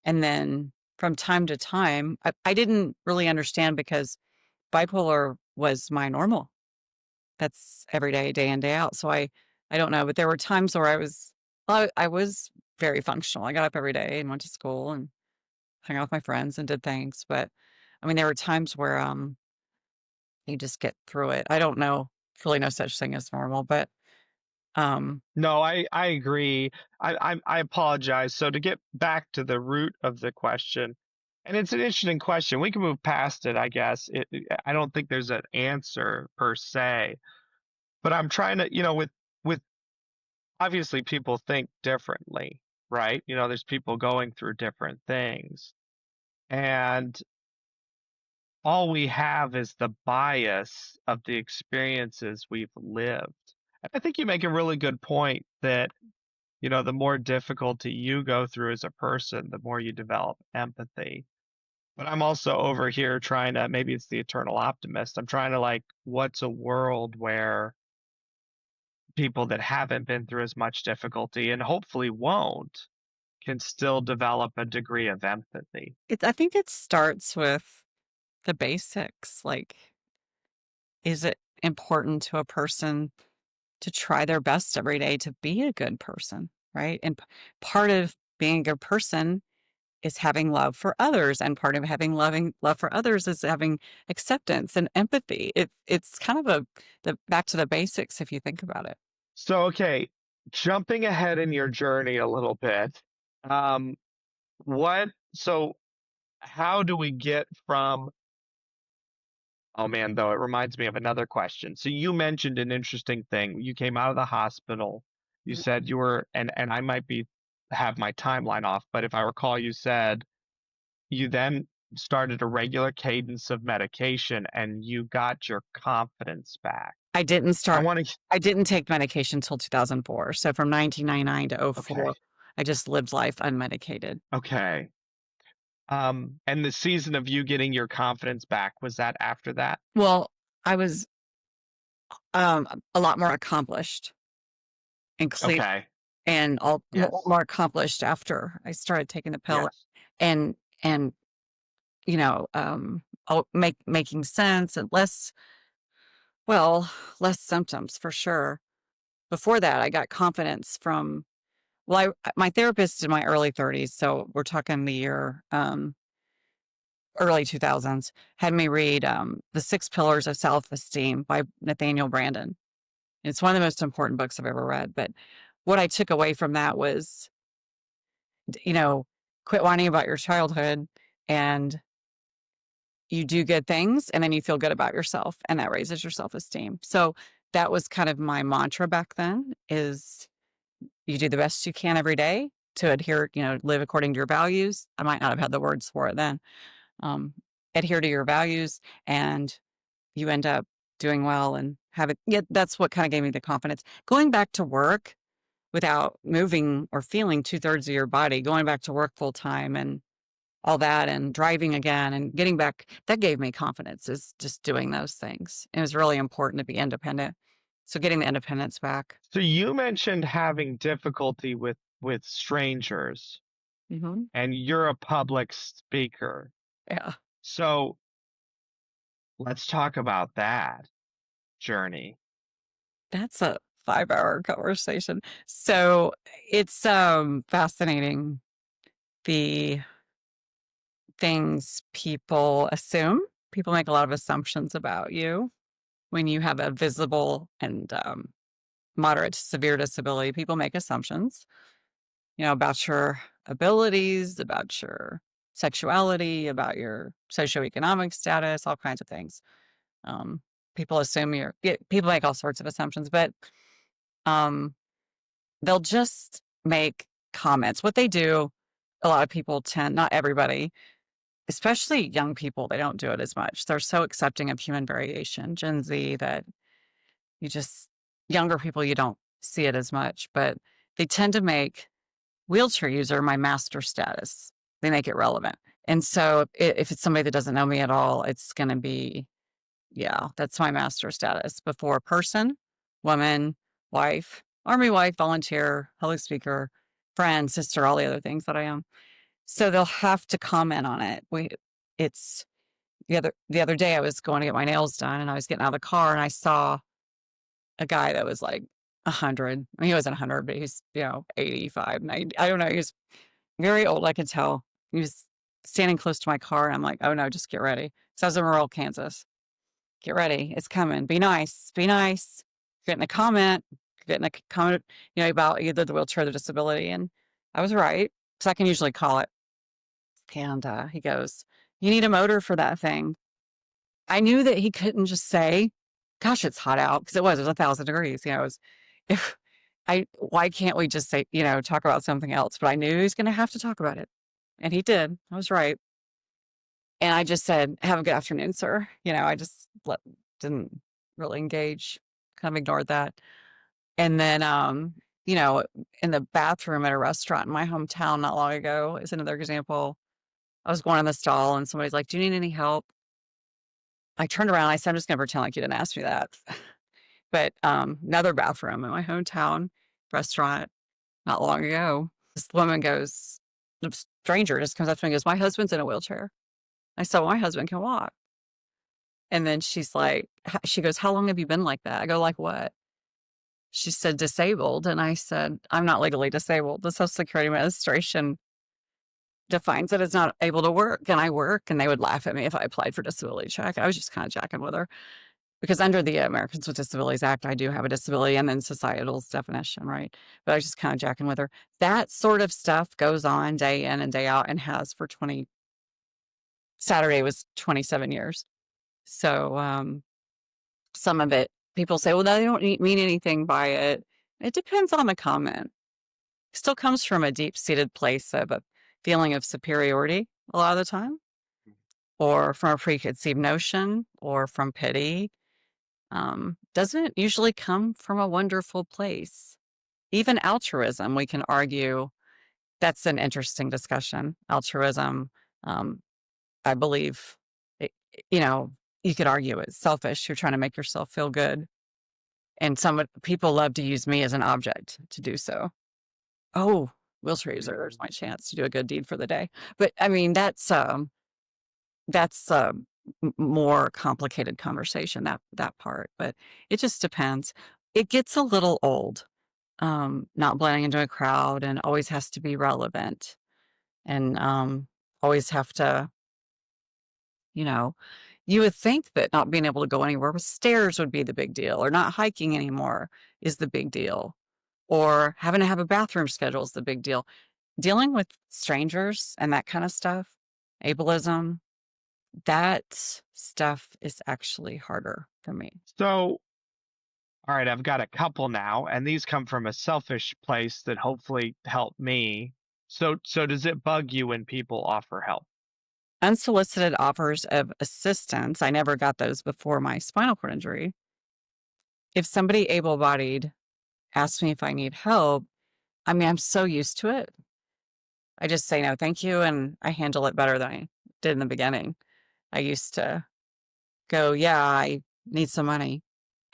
And then from time to time, I didn't really understand because bipolar was my normal. That's every day, day in, day out. So I don't know, but there were times where I was very functional. I got up every day and went to school and hung out with my friends and did things. But I mean, there were times where you just get through it. I don't know, really no such thing as normal, but No, I agree. I apologize. So to get back to the root of the question, and it's an interesting question. We can move past it, I guess. I don't think there's an answer per se, but I'm trying to, with obviously people think differently, right? There's people going through different things, and all we have is the bias of the experiences we've lived. And I think you make a really good point that the more difficulty you go through as a person, the more you develop empathy. But I'm also over here trying to, maybe it's the eternal optimist. I'm trying to what's a world where people that haven't been through as much difficulty and hopefully won't can still develop a degree of empathy. I think it starts with the basics. Like, is it important to a person to try their best every day to be a good person, right? And part of being a good person is having love for others, and part of having love for others is having acceptance and empathy. It's kind of the back to the basics if you think about it. So, okay, jumping ahead in your journey a little bit, um, so how do we get from, oh man, though, it reminds me of another question. So you mentioned an interesting thing. You came out of the hospital. You said you were, and I might have my timeline off, but if I recall, you said you then started a regular cadence of medication and you got your confidence back. I didn't I start. want to, I didn't take medication until 2004. So from 1999 to okay, '04, I just lived life unmedicated. okay. And the season of you getting your confidence back, was that after that? Well, I was a lot more accomplished and clear Okay. and all Yes. more accomplished after I started taking the pill Yes. and making sense and less symptoms for sure. Before that, I got confidence from, my therapist in my early 30s, so we're talking the year early 2000s, had me read The Six Pillars of Self-Esteem by Nathaniel Branden. It's one of the most important books I've ever read. But what I took away from that was, you know, quit whining about your childhood and you do good things and then you feel good about yourself and that raises your self-esteem. So that was kind of my mantra back then, is you do the best you can every day to adhere, live according to your values. I might not have had the words for it then. Um, Adhere to your values and you end up doing well and have it. Yeah, that's what kind of gave me the confidence. Going back to work without moving or feeling two-thirds of your body, going back to work full time and all that, and driving again and getting back, that gave me confidence, is just doing those things. It was really important to be independent. So getting the independence back. So you mentioned having difficulty with strangers, Hmm. and you're a public speaker. Yeah. So let's talk about that journey. That's a 5-hour conversation. So it's fascinating, the things people assume. People make a lot of assumptions about you when you have a visible and moderate to severe disability, people make assumptions, about your abilities, about your sexuality, about your socioeconomic status, all kinds of things. Um, People assume people make all sorts of assumptions, but um, they'll just make comments. What they do, a lot of people not everybody, especially young people, they don't do it as much. They're so accepting of human variation, Gen Z, that younger people, you don't see it as much, but they tend to make wheelchair user my master status. They make it relevant. And so if it's somebody that doesn't know me at all, it's going to be, yeah, that's my master status before person, woman, wife, army wife, volunteer, public speaker, friend, sister, all the other things that I am. So they'll have to comment on it. It's the other day I was going to get my nails done and I was getting out of the car and I saw a guy that was like 100. I mean, he wasn't 100, but he's, 85, 90. I don't know. He was very old. I could tell. He was standing close to my car and I'm like, oh no, just get ready. So I was in rural Kansas. Get ready. It's coming. Be nice. Be nice. Getting a comment. Getting a comment, about either the wheelchair or the disability. And I was right. Because I can usually call it. And he goes, you need a motor for that thing. I knew that he couldn't just say, gosh, it's hot out. Because it was 1,000 degrees. If why can't we just say, talk about something else? But I knew he was going to have to talk about it. And he did. I was right. And I just said, have a good afternoon, sir. I just didn't really engage, kind of ignored that. And then, in the bathroom at a restaurant in my hometown not long ago is another example. I was going in the stall and somebody's like, do you need any help? I turned around. I said, I'm just going to pretend like you didn't ask me that. But another bathroom in my hometown restaurant not long ago, this woman goes, the stranger just comes up to me and goes, my husband's in a wheelchair. I said, well, my husband can walk. And then she's like, she goes, how long have you been like that? I go, like what? She said, disabled. And I said, I'm not legally disabled. The Social Security Administration defines it as not able to work. And I work. And they would laugh at me if I applied for disability check. I was just kind of jacking with her. Because under the Americans with Disabilities Act, I do have a disability and then societal's definition, right? But I was just kind of jacking with her. That sort of stuff goes on day in and day out and has for Saturday was 27 years. So some of it, people say, well, they don't mean anything by it. It depends on the comment. It still comes from a deep-seated place of a feeling of superiority a lot of the time, or from a preconceived notion, or from pity. Doesn't usually come from a wonderful place. Even altruism, we can argue, that's an interesting discussion. Altruism, I believe, you could argue it's selfish. You're trying to make yourself feel good. And people love to use me as an object to do so. Oh, wheelchair user, there's my chance to do a good deed for the day. But I mean, that's more complicated conversation, that part, but it just depends. It gets a little old, not blending into a crowd and always has to be relevant and always have to, you would think that not being able to go anywhere with stairs would be the big deal, or not hiking anymore is the big deal, or having to have a bathroom schedule is the big deal. Dealing with strangers and that kind of stuff, ableism, that stuff is actually harder for me. So, all right, I've got a couple now, and these come from a selfish place that hopefully help me. So does it bug you when people offer help? Unsolicited offers of assistance, I never got those before my spinal cord injury. If somebody able-bodied asks me if I need help, I mean, I'm so used to it. I just say no, thank you, and I handle it better than I did in the beginning. I used to go, yeah, I need some money.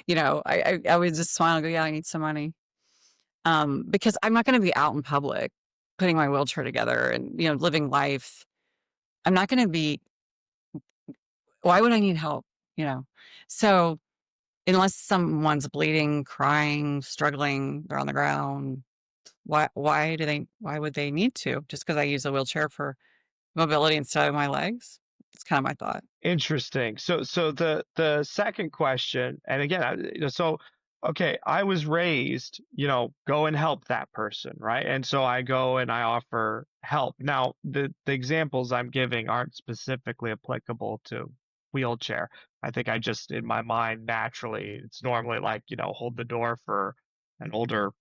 I would just smile and go, yeah, I need some money. Because I'm not going to be out in public putting my wheelchair together and, living life. I'm not going to be, why would I need help? So unless someone's bleeding, crying, struggling, they're on the ground, why would they need to? Just because I use a wheelchair for mobility instead of my legs? It's kind of my thought. Interesting. So the second question, and again, okay, I was raised, go and help that person, right? And so I go and I offer help. Now, the examples I'm giving aren't specifically applicable to wheelchair. I think I just, in my mind, naturally, it's normally like, hold the door for an older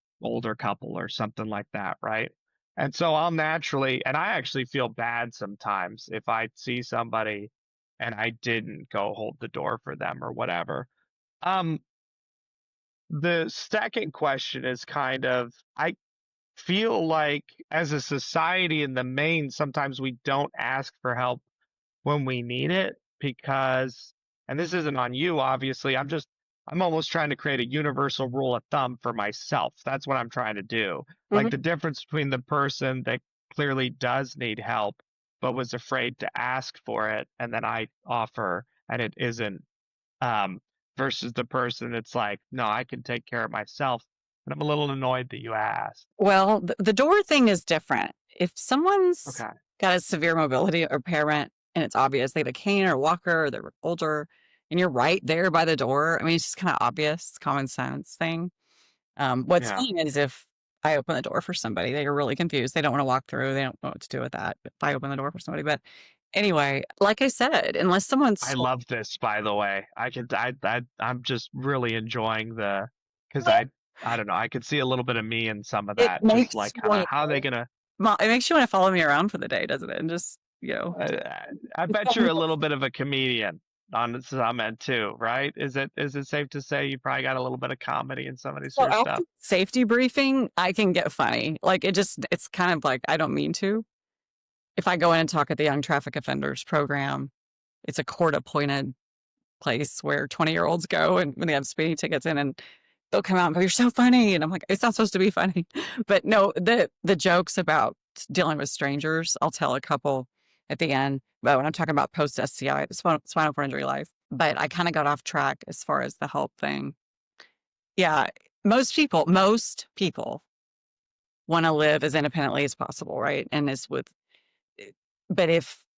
couple or something like that, right? And so I'll naturally, and I actually feel bad sometimes if I see somebody and I didn't go hold the door for them or whatever. Um, the second question is kind of, I feel like as a society in the main, sometimes we don't ask for help when we need it because, and this isn't on you, obviously, I'm almost trying to create a universal rule of thumb for myself. That's what I'm trying to do. Like Mhm. the difference between the person that clearly does need help but was afraid to ask for it and then I offer and it isn't, um, versus the person that's like, no, I can take care of myself. And I'm a little annoyed that you asked. Well, the door thing is different. If someone's Okay. got a severe mobility impairment and it's obvious they have a cane or a walker or they're older and you're right there by the door, I mean, it's just kind of obvious, common sense thing. What's Yeah. fun is if I open the door for somebody, they are really confused. They don't want to walk through. They don't know what to do with that. If I open the door for somebody, but anyway, like I said, unless I someone's love this, by the way. I'm just really enjoying because I don't know, I could see a little bit of me in some of it that, just makes like you kind want of how they to gonna, it makes you want to follow me around for the day, doesn't it? And just uh, I it's bet got you're me a little bit of a comedian on some end too, right? Is it safe to say you probably got a little bit of comedy in some of so your after stuff? safety briefing, I can get funny. Like it's kind of like I don't mean to. If I go in and talk at the Young Traffic Offenders program, it's a court appointed place where 20-year-olds go and when they have speeding tickets in and they'll come out and go, "You're so funny." And I'm like, it's not supposed to be funny. But no, the jokes about dealing with strangers, I'll tell a couple at the end. But when I'm talking about post SCI, the spinal cord injury life. But I kind of got off track as far as the help thing. Yeah. Most people want to live as independently as possible, right? And as with but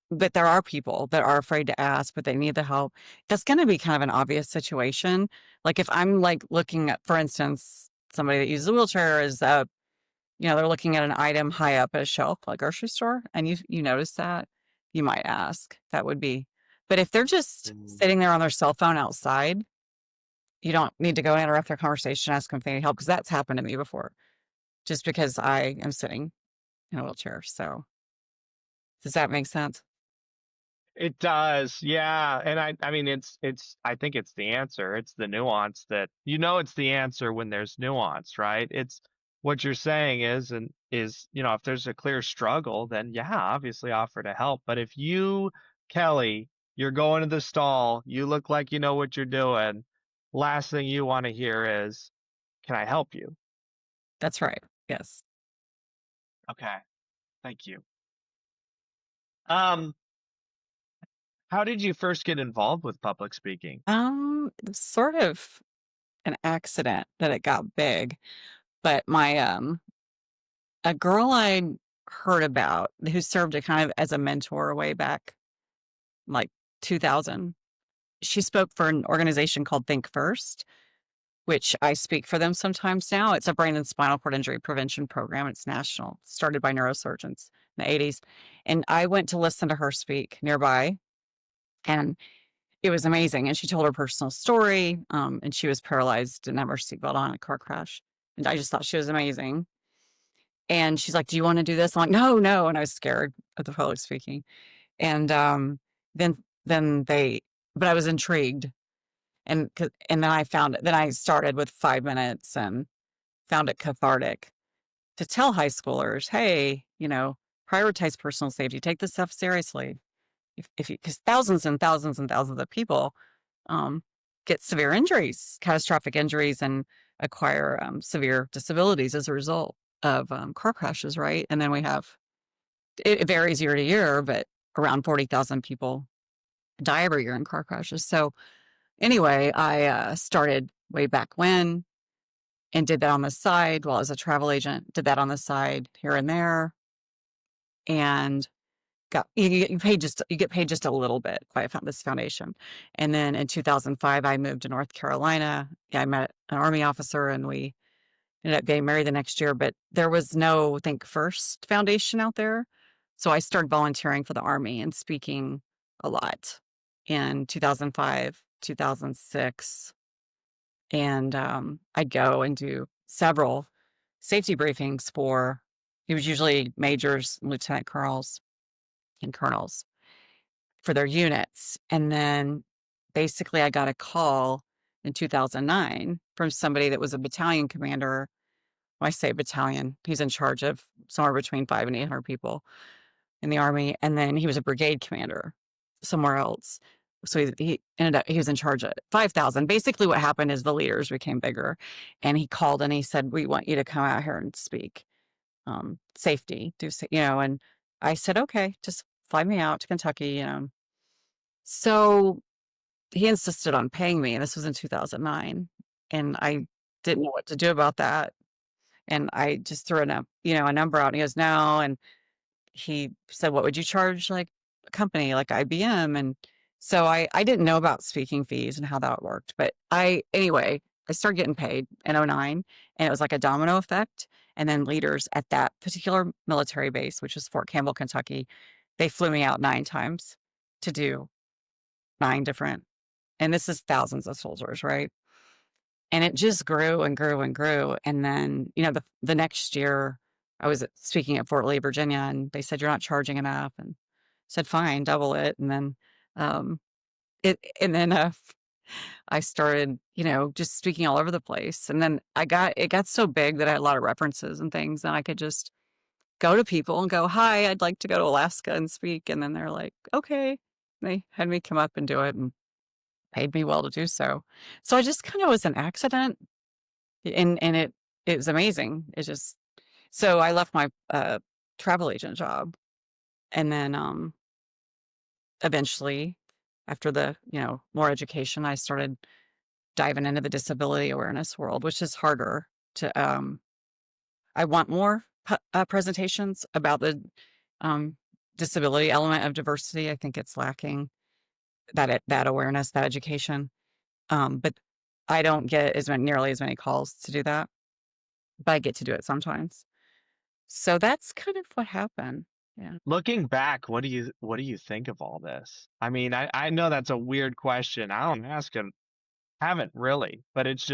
but there are people that are afraid to ask, but they need the help. That's going to be kind of an obvious situation. Like if I'm like looking at, for instance, somebody that uses a wheelchair is they're looking at an item high up at a shelf, like grocery store, and you notice that, you might ask. That would be. But if they're just Mm. sitting there on their cell phone outside, you don't need to go and interrupt their conversation, ask them if they need help, because that's happened to me before, just because I am sitting in a wheelchair. So does that make sense? It does, yeah. And I mean, I think it's the answer. It's the nuance that, it's the answer when there's nuance, right? It's what you're saying if there's a clear struggle, then yeah, obviously offer to help. But if you, Kelly, you're going to the stall, you look like you know what you're doing, last thing you want to hear is, can I help you? That's right. Yes. Okay, thank you. Um, how did you first get involved with public speaking? It's sort of an accident that it got big, but my a girl I heard about who served a kind of as a mentor way back like 2000. She spoke for an organization called Think First, which I speak for them sometimes now. It's a brain and spinal cord injury prevention program. It's national, started by neurosurgeons in the 80s. And I went to listen to her speak nearby, and it was amazing. And she told her personal story. And she was paralyzed, didn't have her seatbelt on in a car crash. And I just thought she was amazing. And she's like, "Do you want to do this?" I'm like, "No, no." And I was scared of the public speaking. And then then they, but I was intrigued. And then I found it. Then I started with 5 minutes and found it cathartic to tell high schoolers, "Hey, prioritize personal safety. Take this stuff seriously. If you, because thousands and thousands and thousands of people um, get severe injuries, catastrophic injuries, and acquire severe disabilities as a result of car crashes, right? And then we have, it varies year to year, but around 40,000 people die every year in car crashes. So anyway, I started way back when and did that on the side while I was a travel agent, did that on the side here and there. And you get paid just a little bit by this foundation. And then in 2005, I moved to North Carolina. Yeah, I met an Army officer, and we ended up getting married the next year. But there was no Think First Foundation out there, so I started volunteering for the Army and speaking a lot in 2005, 2006, and I'd go and do several safety briefings for. It was usually majors, lieutenant colonels, and colonels for their units. And then basically I got a call in 2009 from somebody that was a battalion commander. When I say battalion, he's in charge of somewhere between 500 and 800 people in the Army. And then he was a brigade commander somewhere else. So he was in charge of 5,000. Basically what happened is the leaders became bigger, and he called and he said, we want you to come out here and speak safety, and I said, okay, just fly me out to Kentucky. So he insisted on paying me, and this was in 2009, and I didn't know what to do about that. And I just threw a number out, and he goes, no. And he said, what would you charge like a company like IBM? And so I didn't know about speaking fees and how that worked. But anyway, I started getting paid in '09, and it was like a domino effect. And then leaders at that particular military base, which was Fort Campbell, Kentucky, they flew me out 9 times to do 9 different, and this is thousands of soldiers, right? And it just grew and grew and grew. And then, the next year I was speaking at Fort Lee, Virginia, and they said, you're not charging enough. And I said, fine, double it. And then, and then I started, just speaking all over the place. And then it got so big that I had a lot of references and things, and I could just go to people and go, hi, I'd like to go to Alaska and speak. And then they're like, okay. They had me come up and do it, and paid me well to do so. So I just kind of was an accident, and it was amazing. So I left my travel agent job, and then eventually, after the more education, I started diving into the disability awareness world, which is harder to. I want more presentations about the disability element of diversity. I think it's lacking that awareness, that education. But I don't get nearly as many calls to do that, but I get to do it sometimes. So that's kind of what happened. Yeah. Looking back, what do you think of all this? I mean, I know that's a weird question. I don't ask it, haven't really, but it's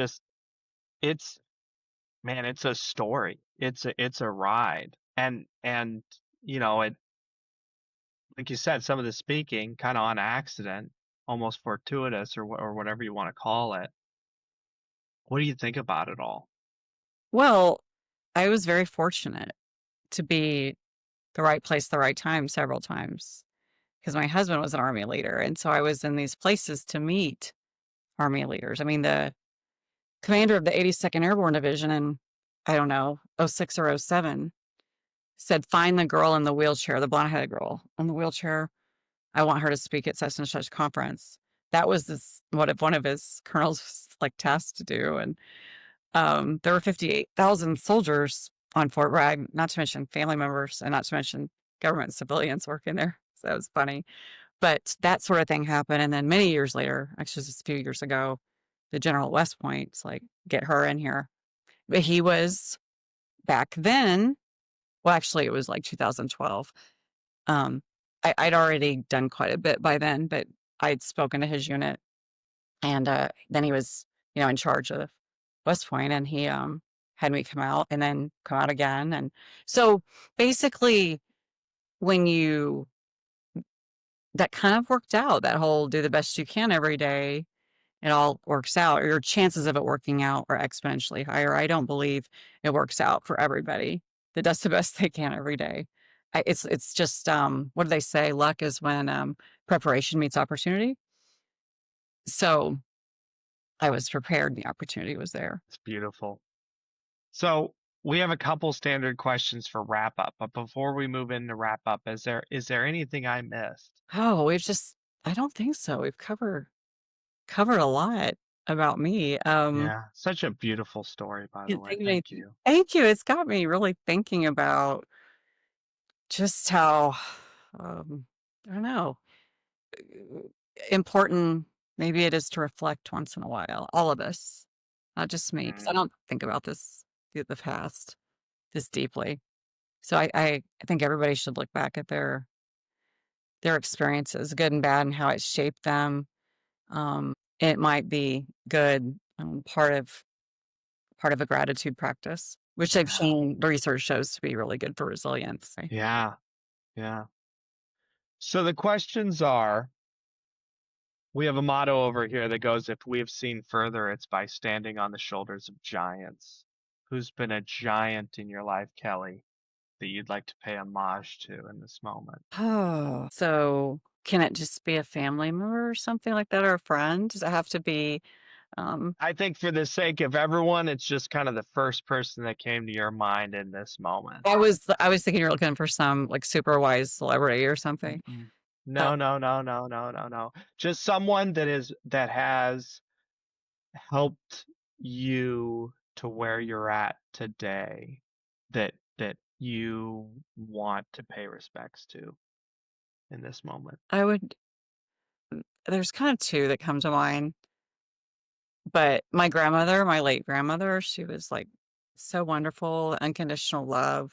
man, it's a story. It's a ride. And it, like you said, some of the speaking kind of on accident, almost fortuitous, or whatever you want to call it. What do you think about it all? Well, I was very fortunate to be the right place, the right time several times, because my husband was an Army leader. And so I was in these places to meet Army leaders. I mean, the commander of the 82nd Airborne Division in, I don't know, '06 or '07 said, find the girl in the wheelchair, the blonde-headed girl in the wheelchair. I want her to speak at such and such conference. That was what one of his colonels was like tasked to do. And there were 58,000 soldiers on Fort Bragg, not to mention family members, and not to mention government civilians working there. So that was funny. But that sort of thing happened. And then many years later, actually just a few years ago, the general at West Point's like, get her in here. But he was back then, well, actually it was like 2012. I'd already done quite a bit by then, but I'd spoken to his unit, and then he was, in charge of West Point, and he had me come out and then come out again. And so basically, that kind of worked out, that whole do the best you can every day, it all works out, or your chances of it working out are exponentially higher. I don't believe it works out for everybody that does the best they can every day. It's just, what do they say? Luck is when preparation meets opportunity. So I was prepared, and the opportunity was there. It's beautiful. So we have a couple standard questions for wrap up, but before we move into wrap up, is there anything I missed? Oh, I don't think so. We've covered a lot about me. Yeah, such a beautiful story, by the way. Thank you. Thank you. It's got me really thinking about just how I don't know, important maybe it is to reflect once in a while, all of us, not just me, because I don't think about the past this deeply. So I think everybody should look back at their experiences, good and bad, and how it shaped them. It might be good, part of a gratitude practice, which they've shown the research shows to be really good for resiliency. Yeah. Yeah. So the questions are, we have a motto over here that goes, if we have seen further, it's by standing on the shoulders of giants. Who's been a giant in your life, Kelly, that you'd like to pay homage to in this moment? Oh, so can it just be a family member or something like that, or a friend? Does it have to be? I think for the sake of everyone, it's just kind of the first person that came to your mind in this moment. I was thinking you're looking for some like super wise celebrity or something. No, no, no, no, no, no, no. Just someone that has helped you to where you're at today, that you want to pay respects to in this moment. I would. There's kind of two that come to mind, but my grandmother, my late grandmother, she was like so wonderful, unconditional love.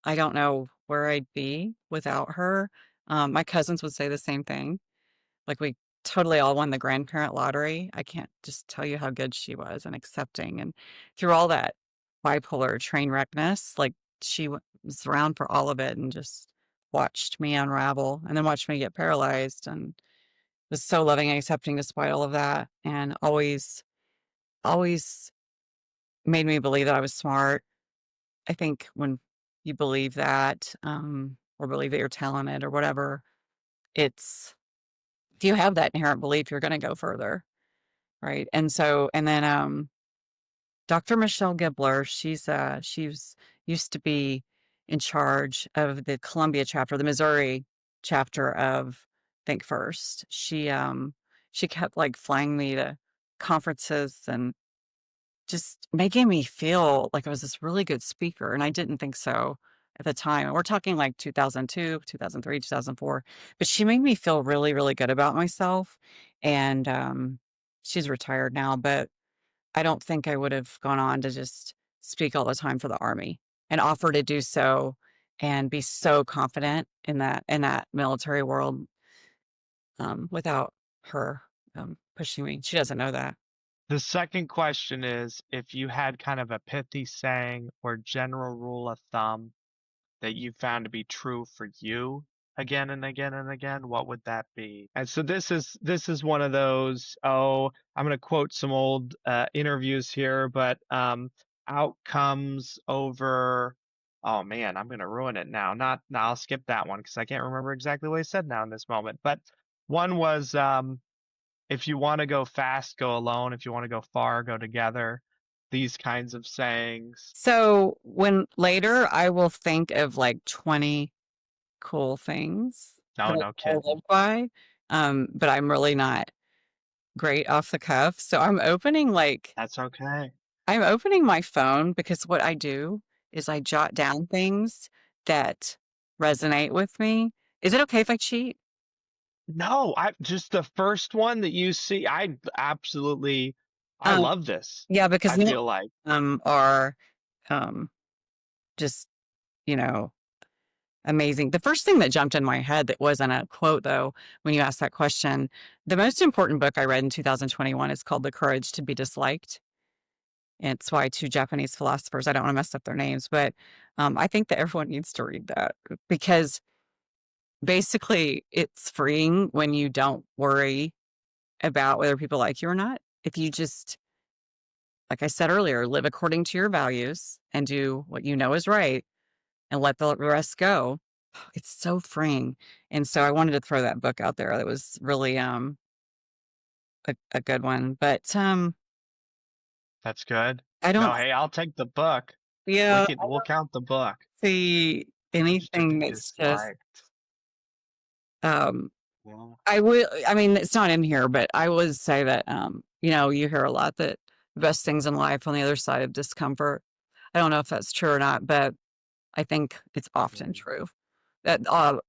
I don't know where I'd be without her. My cousins would say the same thing. Like we totally all won the grandparent lottery. I can't just tell you how good she was and accepting. And through all that bipolar train wreckness, like was around for all of it and just watched me unravel and then watched me get paralyzed and was so loving and accepting despite all of that. And always made me believe that I was smart. I think when you believe that, or believe that you're talented or whatever, it's if you have that inherent belief, you're going to go further, right? And then Dr. Michelle Gibler, she's used to be in charge of the Columbia chapter, the Missouri chapter of Think First. She kept like flying me to conferences and just making me feel like I was this really good speaker, and I didn't think so at the time. And we're talking like 2002, 2003, 2004, but she made me feel really, really good about myself. And she's retired now, but I don't think I would have gone on to just speak all the time for the Army and offer to do so and be so confident in that military world without her pushing me. She doesn't know that. The second question is, if you had kind of a pithy saying or general rule of thumb that you found to be true for you again and again and again, what would that be? And so this is one of those, I'm going to quote some old interviews here, but outcomes over, oh man, I'm going to ruin it now. Not now, I'll skip that one because I can't remember exactly what he said now in this moment. But one was, if you want to go fast, go alone. If you want to go far, go together. These kinds of sayings. So when later I will think of like 20 cool things No, that no I kidding. live by, but I'm really not great off the cuff. So That's okay. I'm opening my phone because what I do is I jot down things that resonate with me. Is it okay if I cheat? No, I just the first one that you see, I Um, love this. yeah, because I then feel like are um just, you know, amazing. The first thing that jumped in my head that wasn't a quote, though, when you asked that question, the most important book I read in 2021 is called The Courage to be Disliked. It's by two Japanese philosophers. I don't want to mess up their names, but I think that everyone needs to read that because basically it's freeing when you don't worry about whether people like you or not. If you just, like I said earlier, live according to your values and do what you know is right and let the rest go. It's so freeing. And so I wanted to throw that book out there. That was really a good one. But that's good. I don't No, hey, I'll take the book. yeah, We'll count the book. see Courage to anything be that's just disliked. um Yeah. I mean it's not in here, but I would say that you hear a lot that the best things in life on the other side of discomfort. I don't know if that's true or not, but I think it's often true. that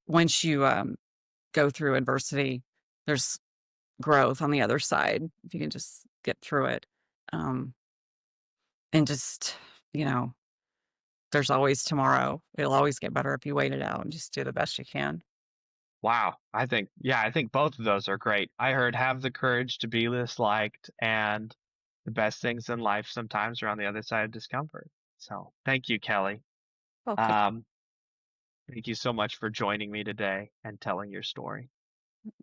once you go through adversity, there's growth on the other side if you can just get through it. Um, and just, you know, there's always tomorrow. It'll always get better if you wait it out and just do the best you can. Wow. I think both of those are great. I heard have the courage to be disliked, and the best things in life sometimes are on the other side of discomfort. So thank you, Kelly. Okay. Um, Thank you so much for joining me today and telling your story.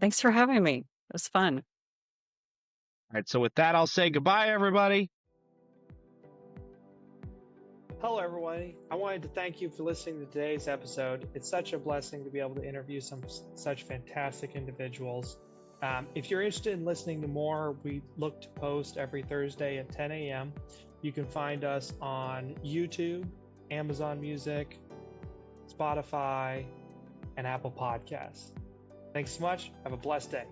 Thanks for having me. It was fun. All right. So with that, I'll say goodbye, everybody. Hello, everybody. I wanted to thank you for listening to today's episode. It's such a blessing to be able to interview such fantastic individuals. If you're interested in listening to more, we look to post every Thursday at 10 a.m. You can find us on YouTube, Amazon Music, Spotify, and Apple Podcasts. Thanks so much. Have a blessed day.